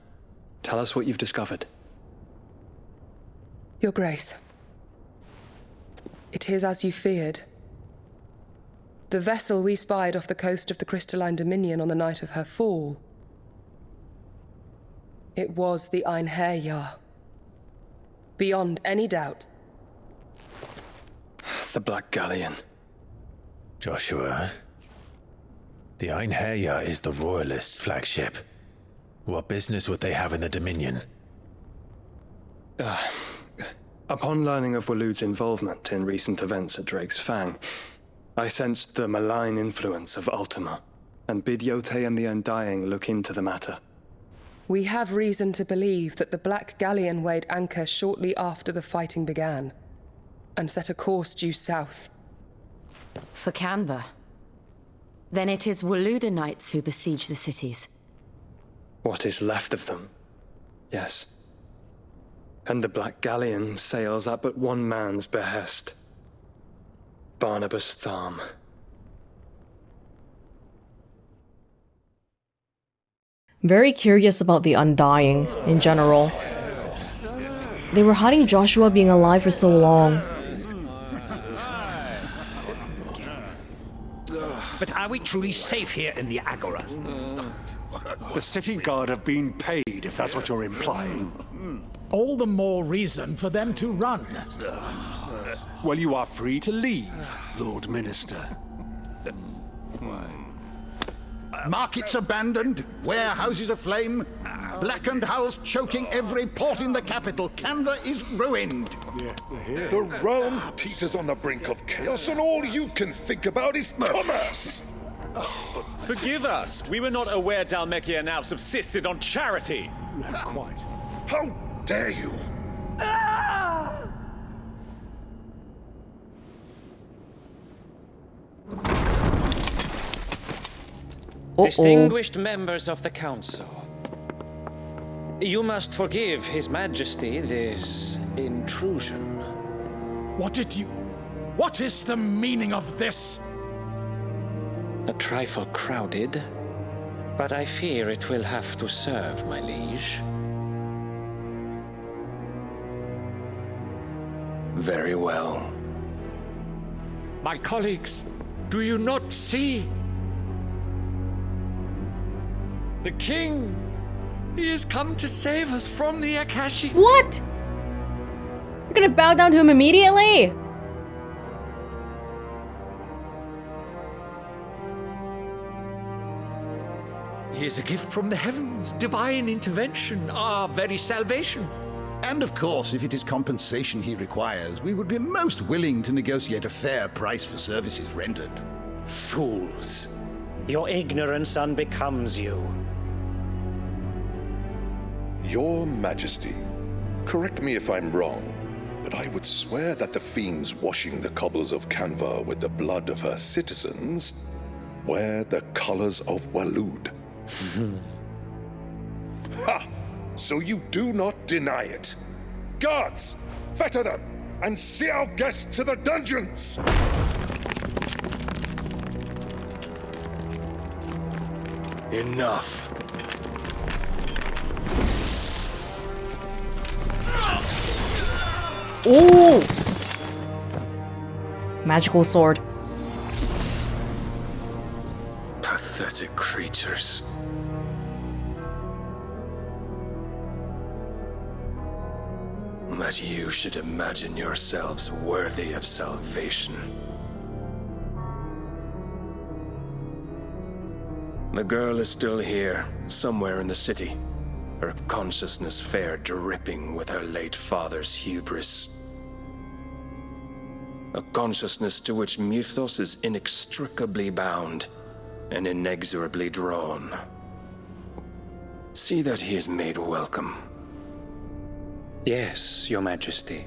Tell us what you've discovered. Your Grace. It is as you feared. The vessel we spied off the coast of the Crystalline Dominion on the night of her fall. It was the Einherjar. Beyond any doubt. The Black Galleon. Joshua, the Einherjar is the Royalists' flagship. What business would they have in the Dominion? Upon learning of Waloed's involvement in recent events at Drake's Fang, I sensed the malign influence of Ultima, and bid Yote and the Undying look into the matter. We have reason to believe that the Black Galleon weighed anchor shortly after the fighting began, and set a course due south. For Canva. Then it is Waloed knights who besiege the cities. What is left of them? Yes. And the Black Galleon sails at but one man's behest. Barnabas Tharm. Very curious about the Undying, in general. They were hiding Joshua being alive for so long. But are we truly safe here in the Agora? The city guard have been paid, if that's what you're implying. All the more reason for them to run. Well, you are free to leave, Lord Minister. Markets abandoned, warehouses aflame, blackened hulls choking every port in the capital. Canva is ruined. The realm teeters on the brink of chaos, and all you can think about is commerce. Forgive us. We were not aware Dalmekia now subsisted on charity. Quite. How dare you? Distinguished members of the Council, you must forgive His Majesty this intrusion. What is the meaning of this? A trifle crowded, but I fear it will have to serve, my liege. Very well. My colleagues, do you not see? The king! He has come to save us from the Akashi. What? You're gonna bow down to him immediately? He is a gift from the heavens, divine intervention, our very salvation. And of course, if it is compensation he requires, we would be most willing to negotiate a fair price for services rendered. Fools. Your ignorance unbecomes you. Your Majesty, correct me if I'm wrong, but I would swear that the fiends washing the cobbles of Canva with the blood of her citizens wear the colors of Waloed. Ha! So you do not deny it. Guards, fetter them, and see our guests to the dungeons! Enough. Ooh! Magical sword. Pathetic creatures. That you should imagine yourselves worthy of salvation. The girl is still here, somewhere in the city. Her consciousness fair dripping with her late father's hubris. A consciousness to which Mythos is inextricably bound and inexorably drawn. See that he is made welcome. Yes, Your Majesty.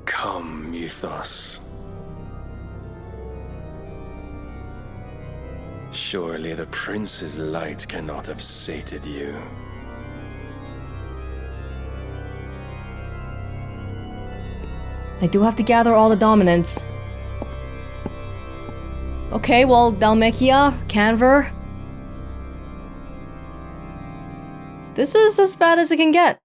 Come, Mythos. Surely the prince's light cannot have sated you. I do have to gather all the dominants. Okay, well, Dalmekia, Canver. This is as bad as it can get.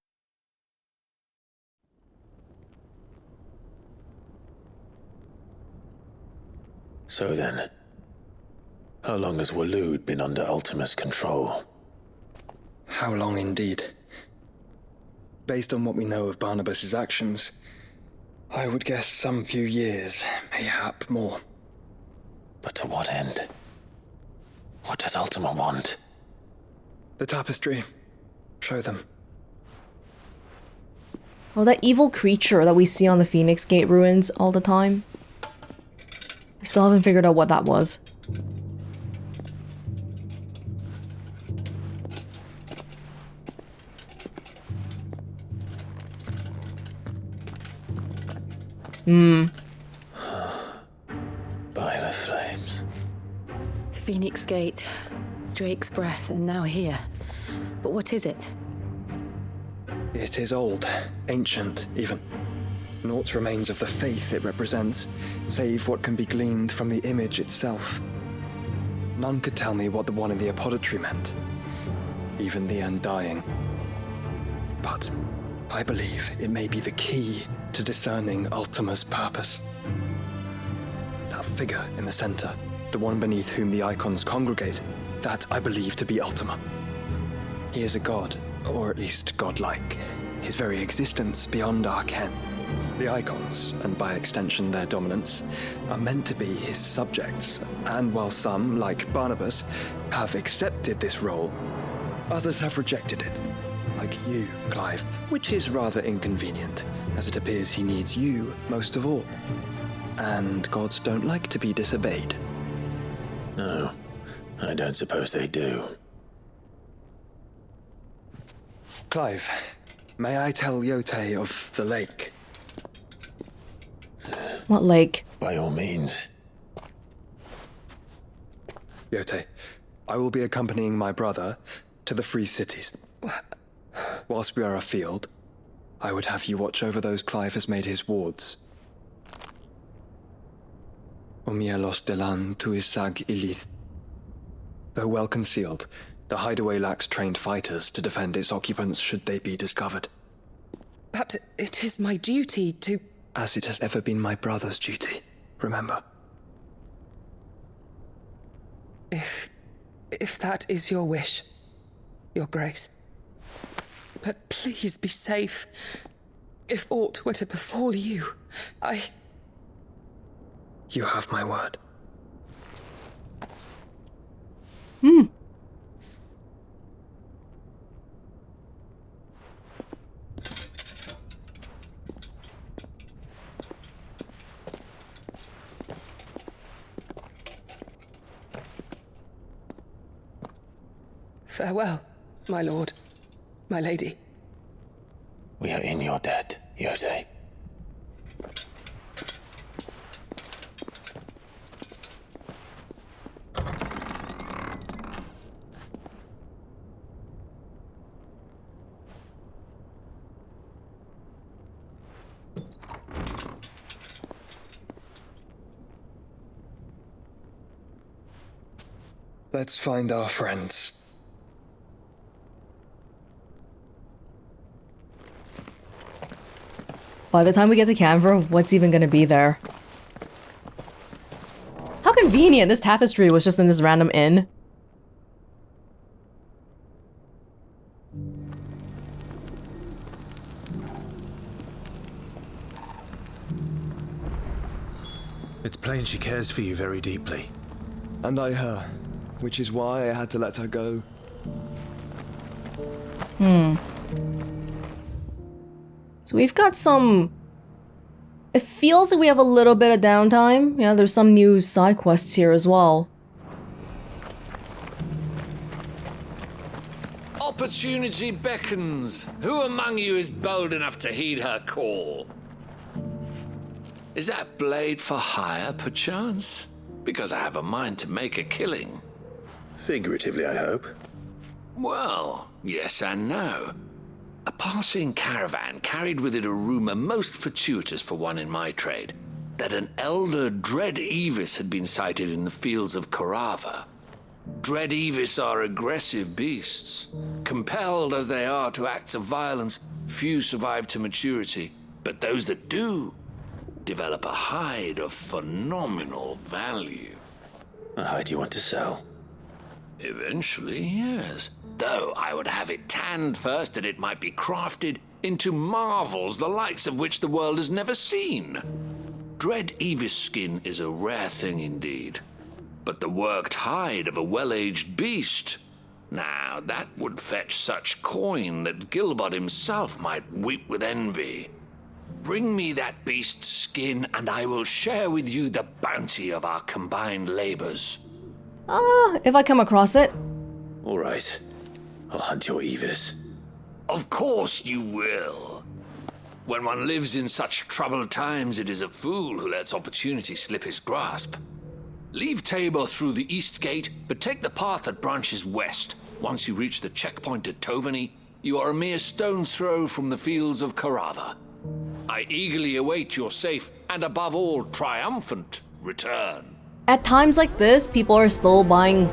So then, how long has Waloed been under Ultima's control? How long indeed? Based on what we know of Barnabas's actions, I would guess some few years, mayhap more. But to what end? What does Ultima want? The tapestry. Show them. Oh, that evil creature that we see on the Phoenix Gate ruins all the time. I still haven't figured out what that was. By the flames. Phoenix Gate, Drake's breath, and now here. But what is it? It is old, ancient, even. Naught remains of the faith it represents, save what can be gleaned from the image itself. None could tell me what the one in the apothecary meant, even the Undying. But I believe it may be the key to discerning Ultima's purpose. That figure in the center, the one beneath whom the Eikons congregate, that I believe to be Ultima. He is a god, or at least godlike. His very existence beyond our ken. The Eikons, and by extension their dominants, are meant to be his subjects, and while some, like Barnabas, have accepted this role, others have rejected it. Like you, Clive, which is rather inconvenient, as it appears he needs you most of all. And gods don't like to be disobeyed. No, I don't suppose they do. Clive, may I tell Yote of the lake? What lake? By all means. Yote, I will be accompanying my brother to the Free Cities. Whilst we are afield, I would have you watch over those Clive has made his wards. Omielos delan tu isag ilith. Though well concealed, the hideaway lacks trained fighters to defend its occupants should they be discovered. But it is my duty to... As it has ever been my brother's duty, remember. If that is your wish, Your Grace. But please be safe. If aught were to befall you, You have my word. Farewell, my lord, my lady. We are in your debt, Yote. Let's find our friends. By the time we get to Canva, what's even gonna be there? How convenient! This tapestry was just in this random inn. It's plain she cares for you very deeply. And I her, which is why I had to let her go. So we've got some... It feels like we have a little bit of downtime. Yeah, there's some new side quests here as well. Opportunity beckons. Who among you is bold enough to heed her call? Is that blade for hire, perchance? Because I have a mind to make a killing. Figuratively, I hope. Well, yes and no. A passing caravan carried with it a rumor most fortuitous for one in my trade, that an elder Dread Evis had been sighted in the fields of Korava. Dread Evis are aggressive beasts. Compelled as they are to acts of violence, few survive to maturity, but those that do develop a hide of phenomenal value. A hide you want to sell? Eventually, yes. Though I would have it tanned first that it might be crafted into marvels the likes of which the world has never seen. Dread Evis skin is a rare thing indeed. But the worked hide of a well-aged beast, now that would fetch such coin that Gilbert himself might weep with envy. Bring me that beast's skin and I will share with you the bounty of our combined labors. If I come across it. All right. I'll hunt your Evis. Of course you will. When one lives in such troubled times, it is a fool who lets opportunity slip his grasp. Leave Tabor through the east gate, but take the path that branches west. Once you reach the checkpoint at Tovany, you are a mere stone's throw from the fields of Korava. I eagerly await your safe, and above all, triumphant return. At times like this, people are still buying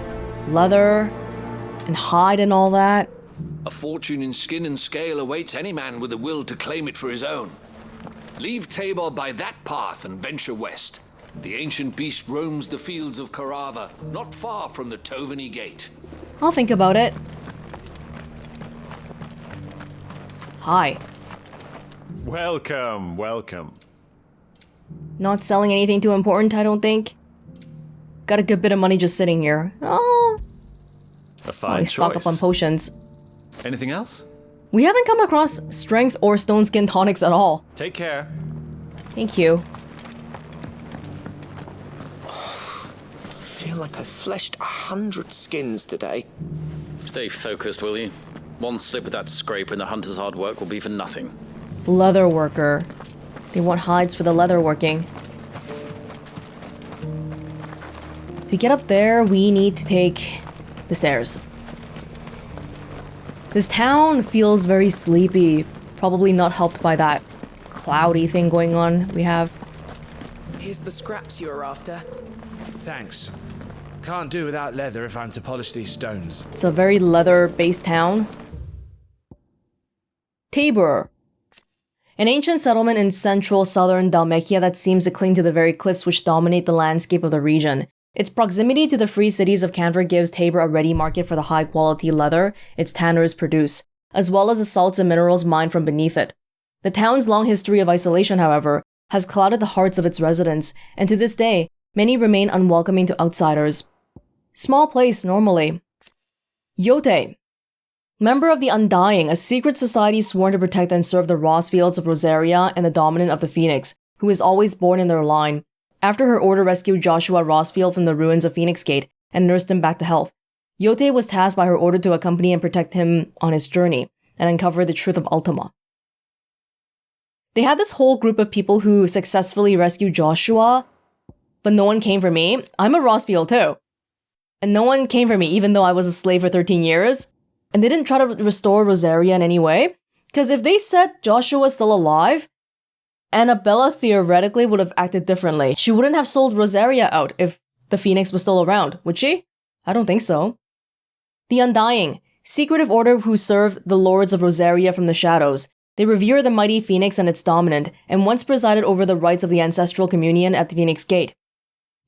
leather and hide and all that. A fortune in skin and scale awaits any man with a will to claim it for his own. Leave Tabor by that path and venture west. The ancient beast roams the fields of Korava, not far from the Tovany gate. I'll think about it. Hi. Welcome, welcome. Not selling anything too important, I don't think. Got a good bit of money just sitting here. Oh. A fine stock up on potions. Anything else? We haven't come across strength or stone skin tonics at all. Take care. Thank you. I feel like I've fleshed 100 skins today. Stay focused, will you? One slip with that scraper and the hunter's hard work will be for nothing. Leather worker. They want hides for the leather working. To get up there, we need to take the stairs. This town feels very sleepy. Probably not helped by that cloudy thing going on we have. Here's the scraps you were after. Thanks. Can't do without leather if I'm to polish these stones. It's a very leather-based town. Tabor. An ancient settlement in central southern Dalmekia that seems to cling to the very cliffs which dominate the landscape of the region. Its proximity to the free cities of Canver gives Tabor a ready market for the high-quality leather its tanners produce, as well as the salts and minerals mined from beneath it. The town's long history of isolation, however, has clouded the hearts of its residents, and to this day, many remain unwelcoming to outsiders. Small place, normally. Yote. Member of the Undying, a secret society sworn to protect and serve the Ross fields of Rosaria and the Dominant of the Phoenix, who is always born in their line. After her order rescued Joshua Rossfield from the ruins of Phoenix Gate and nursed him back to health, Yote was tasked by her order to accompany and protect him on his journey and uncover the truth of Ultima. They had this whole group of people who successfully rescued Joshua, but no one came for me. I'm a Rossfield too. And no one came for me even though I was a slave for 13 years. And they didn't try to restore Rosaria in any way. Because if they said Joshua was still alive, Annabella theoretically would have acted differently. She wouldn't have sold Rosaria out if the Phoenix was still around, would she? I don't think so. The Undying, secretive order who serve the lords of Rosaria from the shadows. They revere the mighty Phoenix and its dominant, and once presided over the rites of the ancestral communion at the Phoenix Gate.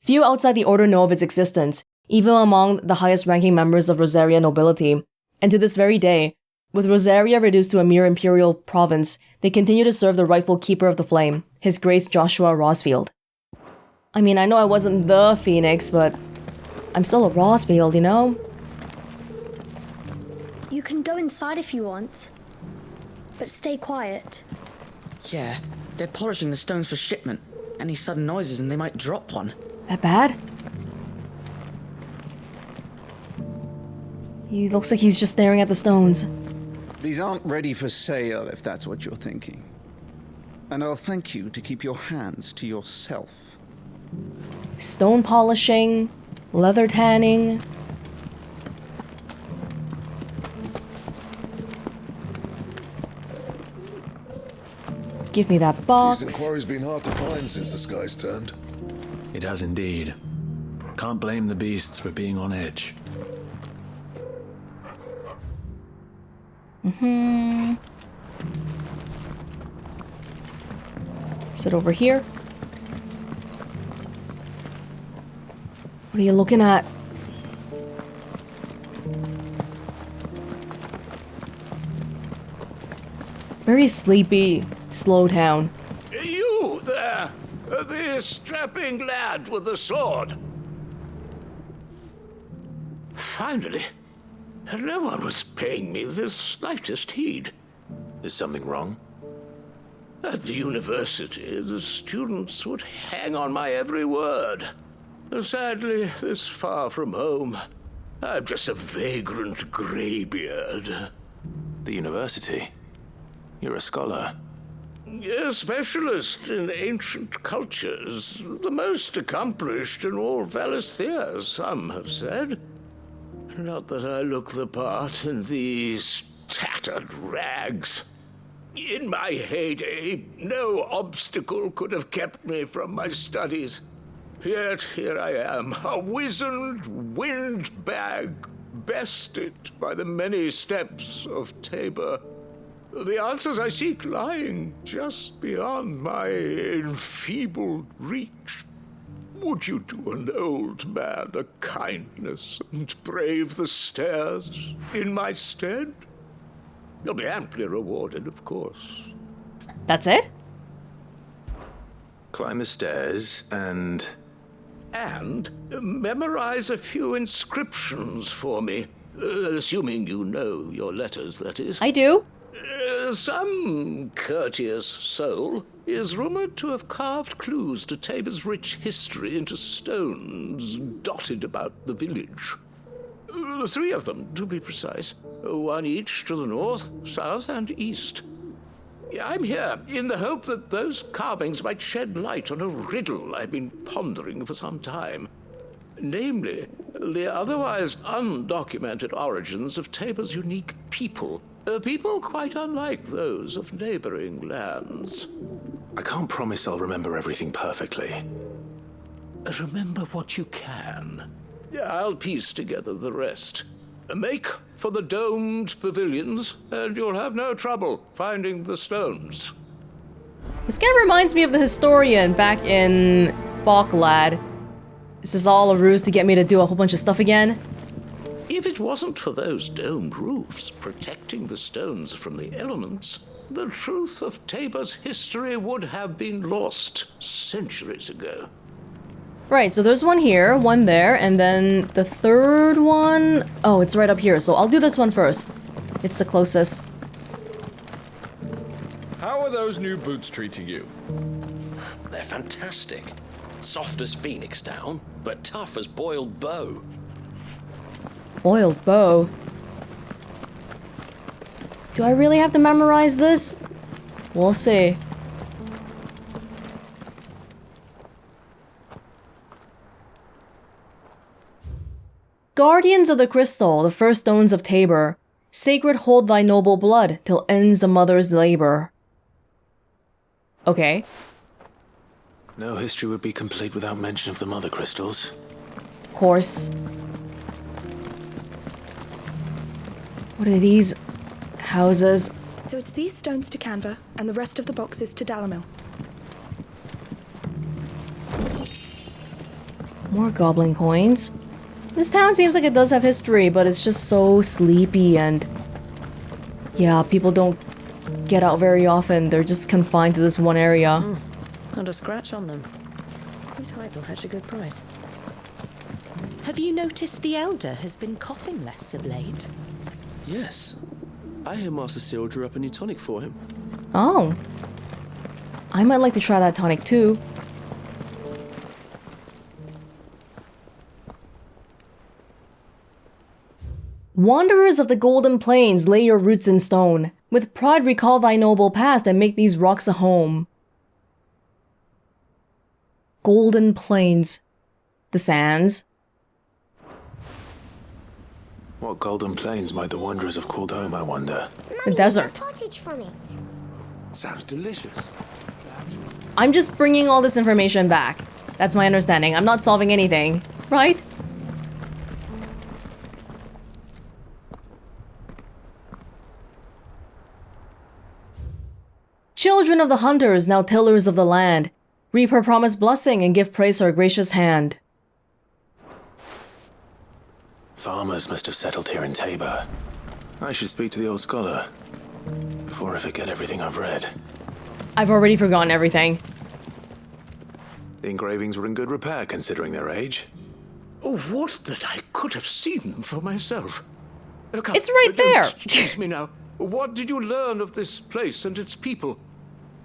Few outside the Order know of its existence, even among the highest-ranking members of Rosaria nobility, and to this very day, with Rosaria reduced to a mere imperial province, they continue to serve the rightful keeper of the flame, His Grace Joshua Rosfield. I mean, I know I wasn't the Phoenix, but I'm still a Rosfield, you know? You can go inside if you want, but stay quiet. Yeah, they're polishing the stones for shipment. Any sudden noises and they might drop one. That bad? He looks like he's just staring at the stones. These aren't ready for sale, if that's what you're thinking. And I'll thank you to keep your hands to yourself. Stone polishing, leather tanning. Give me that box. Decent quarry's been hard to find since the sky's turned. It has indeed. Can't blame the beasts for being on edge. Sit over here. What are you looking at? Very sleepy. Slow down. You there! The strapping lad with the sword. Finally. No one was paying me the slightest heed. Is something wrong? At the university, the students would hang on my every word. Sadly, this far from home, I'm just a vagrant greybeard. The university? You're a scholar. A specialist in ancient cultures. The most accomplished in all Valisthea, some have said. Not that I look the part in these tattered rags. In my heyday, no obstacle could have kept me from my studies. Yet here I am, a wizened windbag, bested by the many steps of Tabor. The answers I seek lying just beyond my enfeebled reach. Would you do an old man a kindness and brave the stairs in my stead? You'll be amply rewarded, of course. That's it? Climb the stairs and memorize a few inscriptions for me. Assuming you know your letters, that is. I do. Some courteous soul is rumored to have carved clues to Tabor's rich history into stones dotted about the village. 3 of them, to be precise. 1 each to the north, south, and east. I'm here in the hope that those carvings might shed light on a riddle I've been pondering for some time. Namely, the otherwise undocumented origins of Tabor's unique people. People quite unlike those of neighboring lands. I can't promise I'll remember everything perfectly. Remember what you can. I'll piece together the rest. Make for the domed pavilions, and you'll have no trouble finding the stones. This guy reminds me of the historian back in Balklad. This is all a ruse to get me to do a whole bunch of stuff again. If it wasn't for those domed roofs protecting the stones from the elements, the truth of Tabor's history would have been lost centuries ago. Right, so there's one here, one there, and then the third one... Oh, it's right up here, so I'll do this one first. It's the closest. How are those new boots treating you? They're fantastic. Soft as phoenix down, but tough as boiled bow. Boiled bow? Do I really have to memorize this? We'll see. Guardians of the Crystal, the first stones of Tabor. Sacred hold thy noble blood, till ends the mother's labor. Okay. No history would be complete without mention of the Mothercrystals. Of course. What are these houses? So it's these stones to Canva, and the rest of the boxes to Dalmekia. More goblin coins. This town seems like it does have history, but it's just so sleepy and... yeah, people don't get out very often. They're just confined to this one area. Not a scratch on them. These hides will fetch a good price. Have you noticed the Elder has been coughing less of late? Yes. I hear Master Cyril drew up a new tonic for him. Oh. I might like to try that tonic too. Wanderers of the Golden Plains, lay your roots in stone. With pride recall thy noble past and make these rocks a home. Golden Plains. The sands. What golden plains might the wanderers have called home, I wonder? The desert. Pottage from it. Sounds delicious. I'm just bringing all this information back. That's my understanding. I'm not solving anything, right? Children of the hunters, now tillers of the land, reap her promised blessing and give praise to her gracious hand. Farmers must have settled here in Tabor. I should speak to the old scholar before I forget everything I've read. I've already forgotten everything. The engravings were in good repair considering their age. Oh, would that I could have seen them for myself. Come, it's right there. Excuse me now. What did you learn of this place and its people?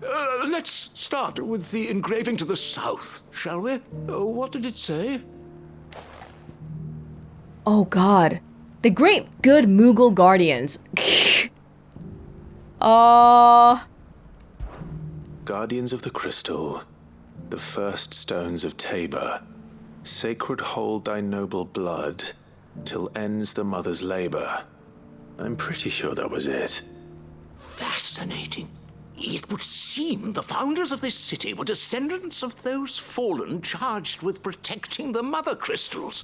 Let's start with the engraving to the south, shall we? What did it say? Oh god. The great good Moogle guardians. Guardians of the Crystal, the first stones of Tabor, sacred hold thy noble blood, till ends the mother's labor. I'm pretty sure that was it. Fascinating. It would seem the founders of this city were descendants of those fallen charged with protecting the Mothercrystals.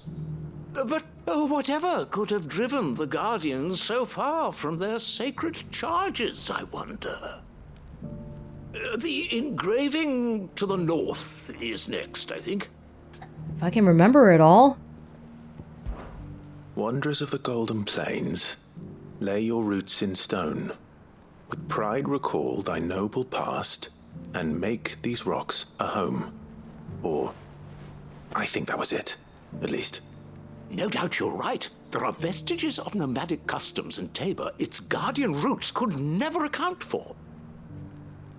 But whatever could have driven the Guardians so far from their sacred charges, I wonder? The engraving to the north is next, I think. If I can remember it all. Wanderers of the Golden Plains, lay your roots in stone. With pride recall thy noble past, and make these rocks a home. Or, I think that was it, at least. No doubt you're right. There are vestiges of nomadic customs in Tabor its guardian roots could never account for.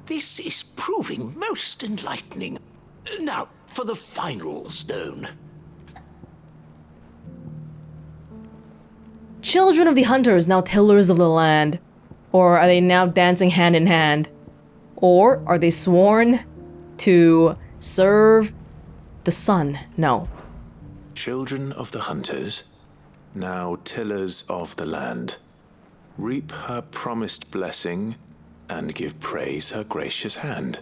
This is proving most enlightening. Now, for the final stone. Children of the hunters, now tillers of the land. Or are they now dancing hand in hand? Or are they sworn to serve the sun? No. Children of the hunters, now tillers of the land, reap her promised blessing and give praise her gracious hand.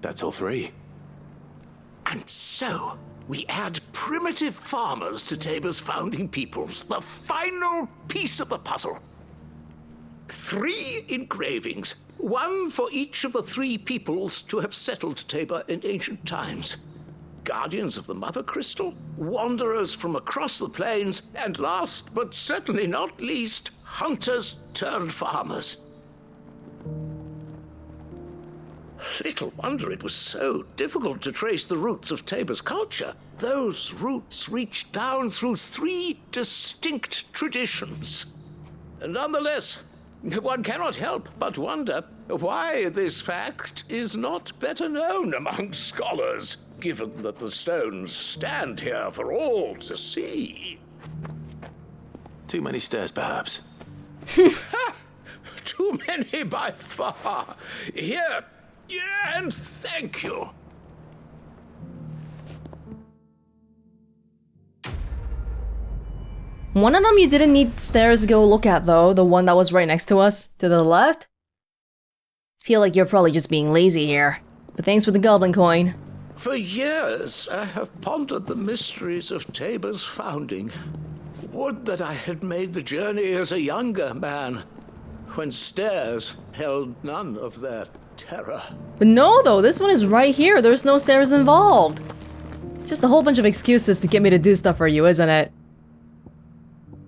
That's all three. And so, we add primitive farmers to Tabor's founding peoples, the final piece of the puzzle. 3 engravings, one for each of the 3 peoples to have settled Tabor in ancient times. Guardians of the Mothercrystal, wanderers from across the plains, and last but certainly not least, hunters turned farmers. Little wonder it was so difficult to trace the roots of Tabor's culture. Those roots reach down through 3 distinct traditions. Nonetheless, one cannot help but wonder why this fact is not better known among scholars, given that the stones stand here for all to see. Too many stairs, perhaps. Too many by far. Here, and thank you. One of them you didn't need stairs to go look at though, the one that was right next to us, to the left. Feel like you're probably just being lazy here. But thanks for the goblin coin. For years, I have pondered the mysteries of Tabor's founding. Would that I had made the journey as a younger man. when stairs held none of their terror. But no, though, this one is right here. There's no stairs involved. Just a whole bunch of excuses to get me to do stuff for you, isn't it?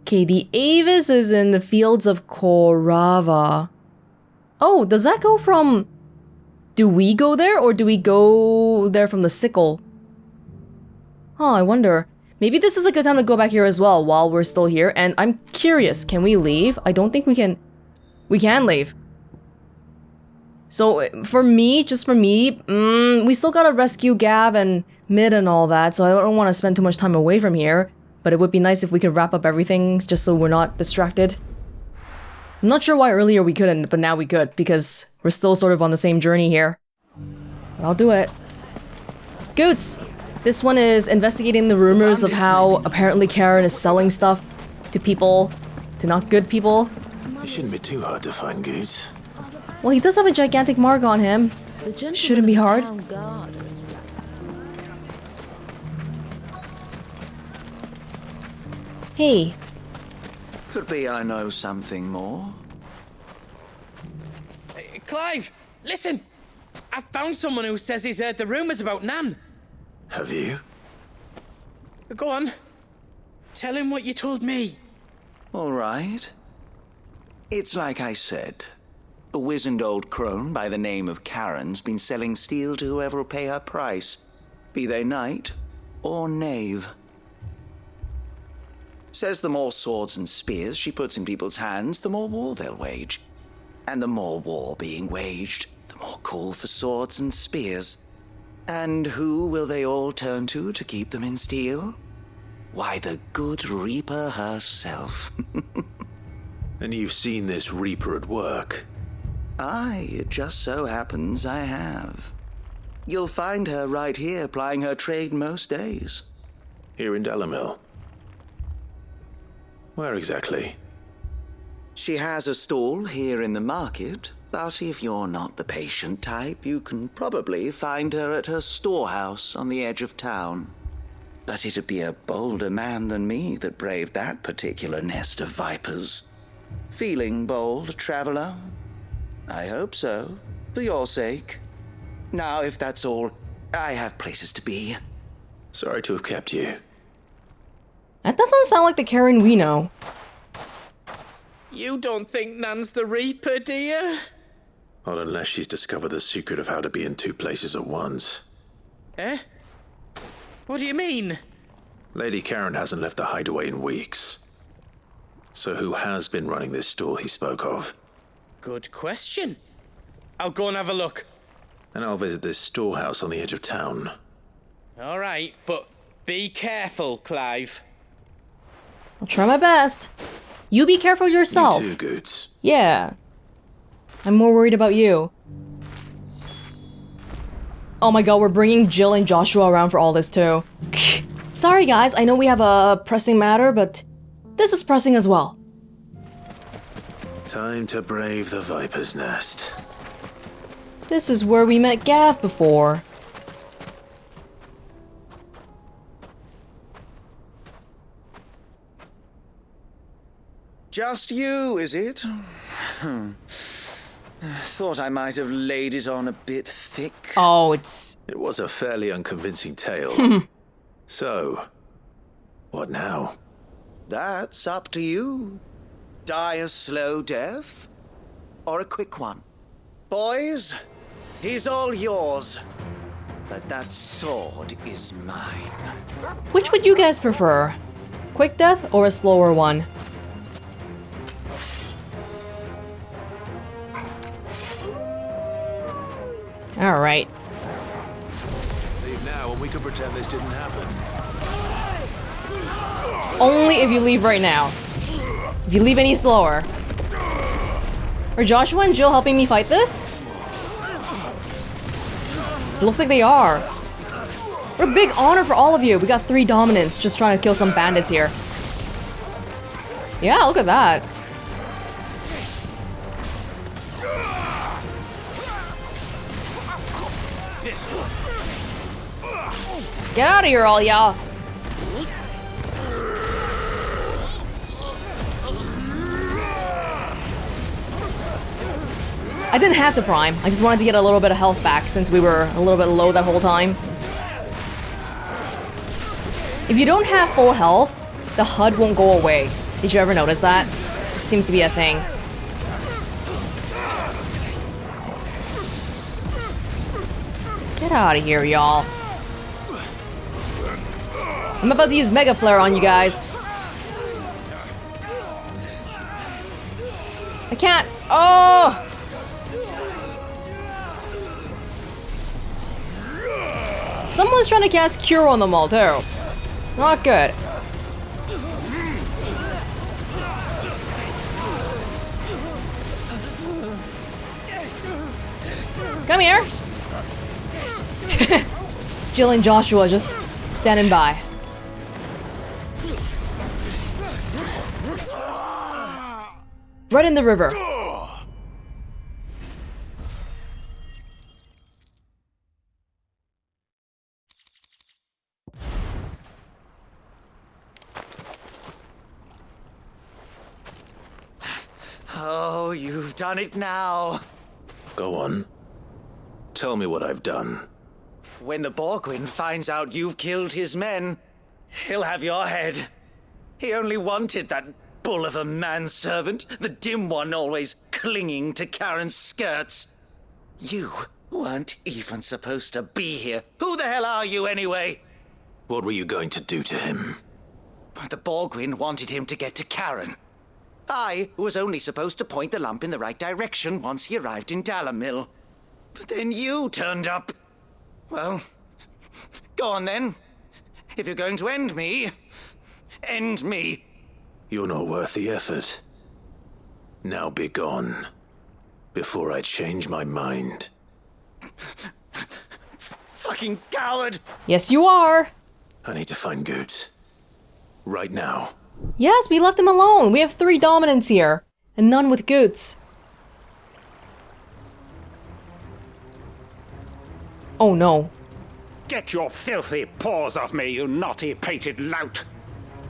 Okay, the Avis is in the fields of Korava. Oh, does that go from... Do we go there, or do we go there from the sickle? Oh, I wonder. Maybe this is a good time to go back here as well while we're still here. And I'm curious, can we leave? I don't think we can... We can leave. So, for me, just for me, we still gotta rescue Gab and Mid and all that, so I don't want to spend too much time away from here. But it would be nice if we could wrap up everything just so we're not distracted. I'm not sure why earlier we couldn't, but now we could, because we're still sort of on the same journey here. But I'll do it. Goots! This one is investigating the rumors of how apparently Karen is selling stuff to people, to not good people. It shouldn't be too hard to find Goots. Well, he does have a gigantic mark on him. Shouldn't be hard. Hey. Could be I know something more. Clive, listen! I found someone who says he's heard the rumors about Nan. Have you? Go on. Tell him what you told me. All right. It's like I said. A wizened old crone by the name of Karen's been selling steel to whoever'll pay her price, be they knight or knave. Says the more swords and spears she puts in people's hands, the more war they'll wage. And the more war being waged, the more call for swords and spears. And who will they all turn to keep them in steel? Why, the good Reaper herself. And you've seen this Reaper at work? Aye, it just so happens I have. You'll find her right here plying her trade most days. Here in Dalmekia? Where exactly? She has a stall here in the market, but if you're not the patient type, you can probably find her at her storehouse on the edge of town. But it'd be a bolder man than me that braved that particular nest of vipers. Feeling bold, traveler? I hope so, for your sake. Now, if that's all, I have places to be. Sorry to have kept you. That doesn't sound like the Karen we know. You don't think Nan's the Reaper, do you? Not unless she's discovered the secret of how to be in two places at once. Eh? What do you mean? Lady Karen hasn't left the hideaway in weeks. So who has been running this stall he spoke of? Good question. I'll go and have a look. And I'll visit this storehouse on the edge of town. All right, but be careful, Clive. I'll try my best. You be careful yourself. You too, Goots. Yeah. I'm more worried about you. Oh my god, we're bringing Jill and Joshua around for all this too. Sorry guys, I know we have a pressing matter, but this is pressing as well. Time to brave the Viper's Nest. This is where we met Gav before. Just you, is it? Thought I might have laid it on a bit thick. Oh, it's... It was a fairly unconvincing tale. So, what now? That's up to you. Die a slow death, or a quick one. Boys, he's all yours. But that sword is mine. Which would you guys prefer? Quick death or a slower one? Alright. Leave now and we can pretend this didn't happen. Only if you leave right now. If you leave any slower. Are Joshua and Jill helping me fight this? It looks like they are. What a big honor for all of you. We got 3 dominants just trying to kill some bandits here. Yeah, look at that. Get out of here, all y'all. I didn't have to prime. I just wanted to get a little bit of health back since we were a little bit low that whole time. If you don't have full health, the HUD won't go away. Did you ever notice that? Seems to be a thing. Get out of here, y'all. I'm about to use Mega Flare on you guys. I can't. Oh! Someone's trying to cast Cure on them all, too. Not good. Come here. Jill and Joshua just standing by. Right in the river. Oh, you've done it now. Go on. Tell me what I've done. When the Borgwyn finds out you've killed his men, he'll have your head. He only wanted that bull of a manservant, the dim one always clinging to Karen's skirts. You weren't even supposed to be here. Who the hell are you anyway? What were you going to do to him? The Borgwyn wanted him to get to Karen. I was only supposed to point the lamp in the right direction once he arrived in Dalmekia. But then you turned up. Well, go on then. If you're going to end me, end me. You're not worth the effort. Now be gone, before I change my mind. Fucking coward! Yes, you are. I need to find Goots. Right now. Yes, we left him alone. We have 3 dominants here, and none with Goots. Oh no. Get your filthy paws off me, you naughty-pated lout!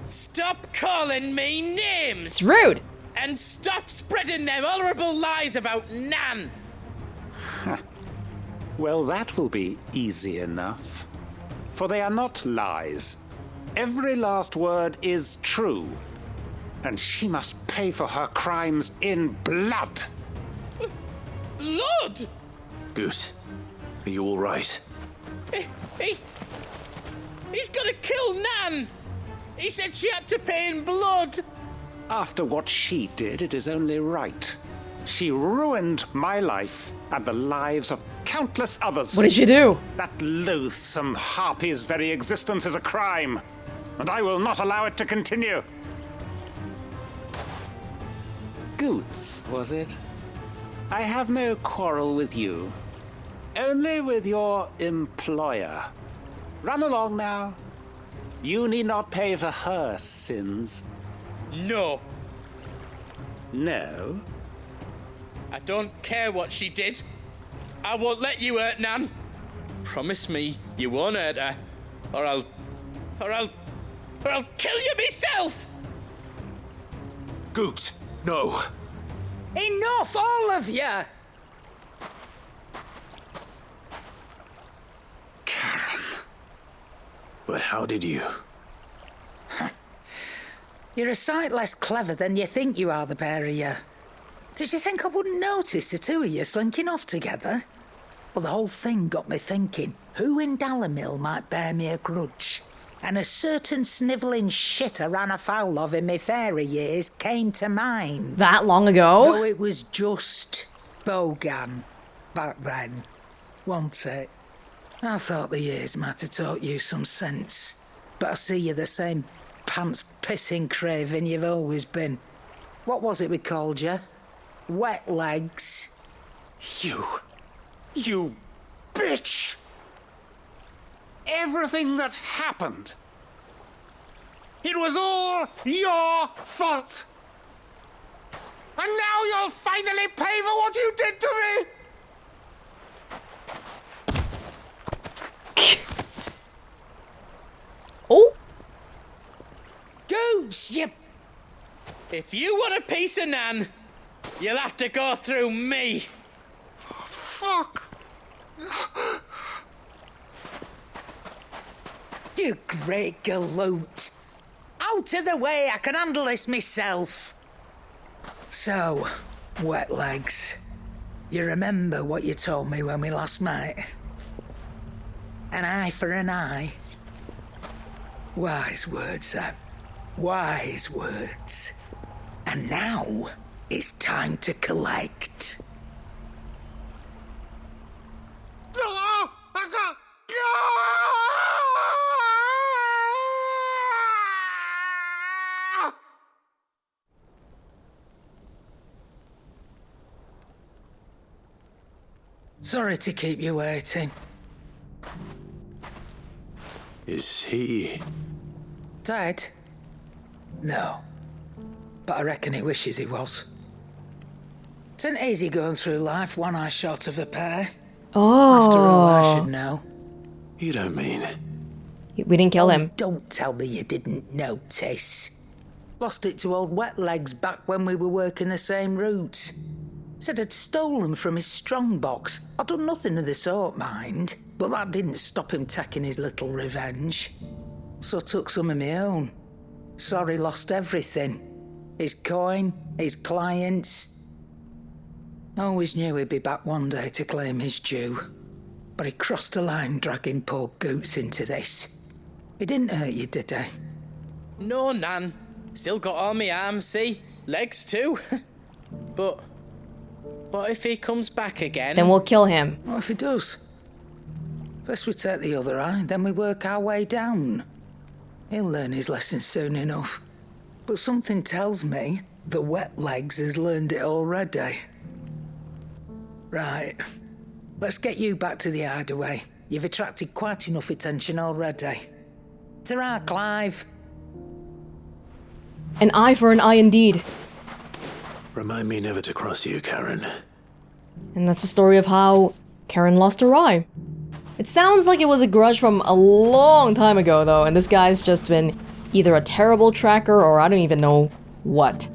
Stop calling me names! It's rude! And stop spreading them horrible lies about Nan! Well, that will be easy enough. For they are not lies. Every last word is true. And she must pay for her crimes in blood. Blood? Goot, are you all right? He's gonna kill Nan! He said she had to pay in blood! After what she did, it is only right. She ruined my life and the lives of countless others. What did she do? That loathsome harpy's very existence is a crime, and I will not allow it to continue. Goots, was it? I have no quarrel with you. Only with your employer. Run along now. You need not pay for her sins. No. No? I don't care what she did. I won't let you hurt Nan. Promise me you won't hurt her, or I'll kill you myself! Goots, no. Enough, all of you! But how did you? You're a sight less clever than you think you are, the pair of you. Did you think I wouldn't notice the two of you slinking off together? Well, the whole thing got me thinking, who in Dalmekia might bear me a grudge? And a certain snivelling shit I ran afoul of in my fairy years came to mind. That long ago? Though it was just Bogan back then, wasn't it? I thought the years might have taught you some sense, but I see you're the same pants-pissing craven you've always been. What was it we called you? Wet legs? You bitch! Everything that happened, it was all your fault! And now you'll finally pay for what you did to me! Oh? Goots, you... If you want a piece of Nan, you'll have to go through me. You great galoot. Out of the way, I can handle this myself. So, wet legs. You remember what you told me when we last met? An eye for an eye. Wise words, Sam. Wise words. And now, it's time to collect. Sorry to keep you waiting. Is he... Dead? No. But I reckon he wishes he was. It ain't easy going through life one eye short of a pair. Oh. After all, I should know. You don't mean... We didn't kill him. Don't tell me you didn't notice. Lost it to old Wet Legs back when we were working the same routes. Said I'd stolen from his strongbox. I'd done nothing of the sort, mind. But that didn't stop him taking his little revenge. So I took some of my own. Sorry, lost everything. His coin, his clients. Always knew he'd be back one day to claim his due. But he crossed a line dragging poor Goots into this. He didn't hurt you, did he? No, Nan. Still got all my arms, see? Legs too. But if he comes back again... Then we'll kill him. What if he does? First we take the other eye, then we work our way down. He'll learn his lesson soon enough. But something tells me the Wet Legs has learned it already. Right. Let's get you back to the hideaway. You've attracted quite enough attention already. Ta-ra, Clive. An eye for an eye indeed. Remind me never to cross you, Karen. And that's the story of how Karen lost her eye. It sounds like it was a grudge from a long time ago, though, and this guy's just been either a terrible tracker or I don't even know what.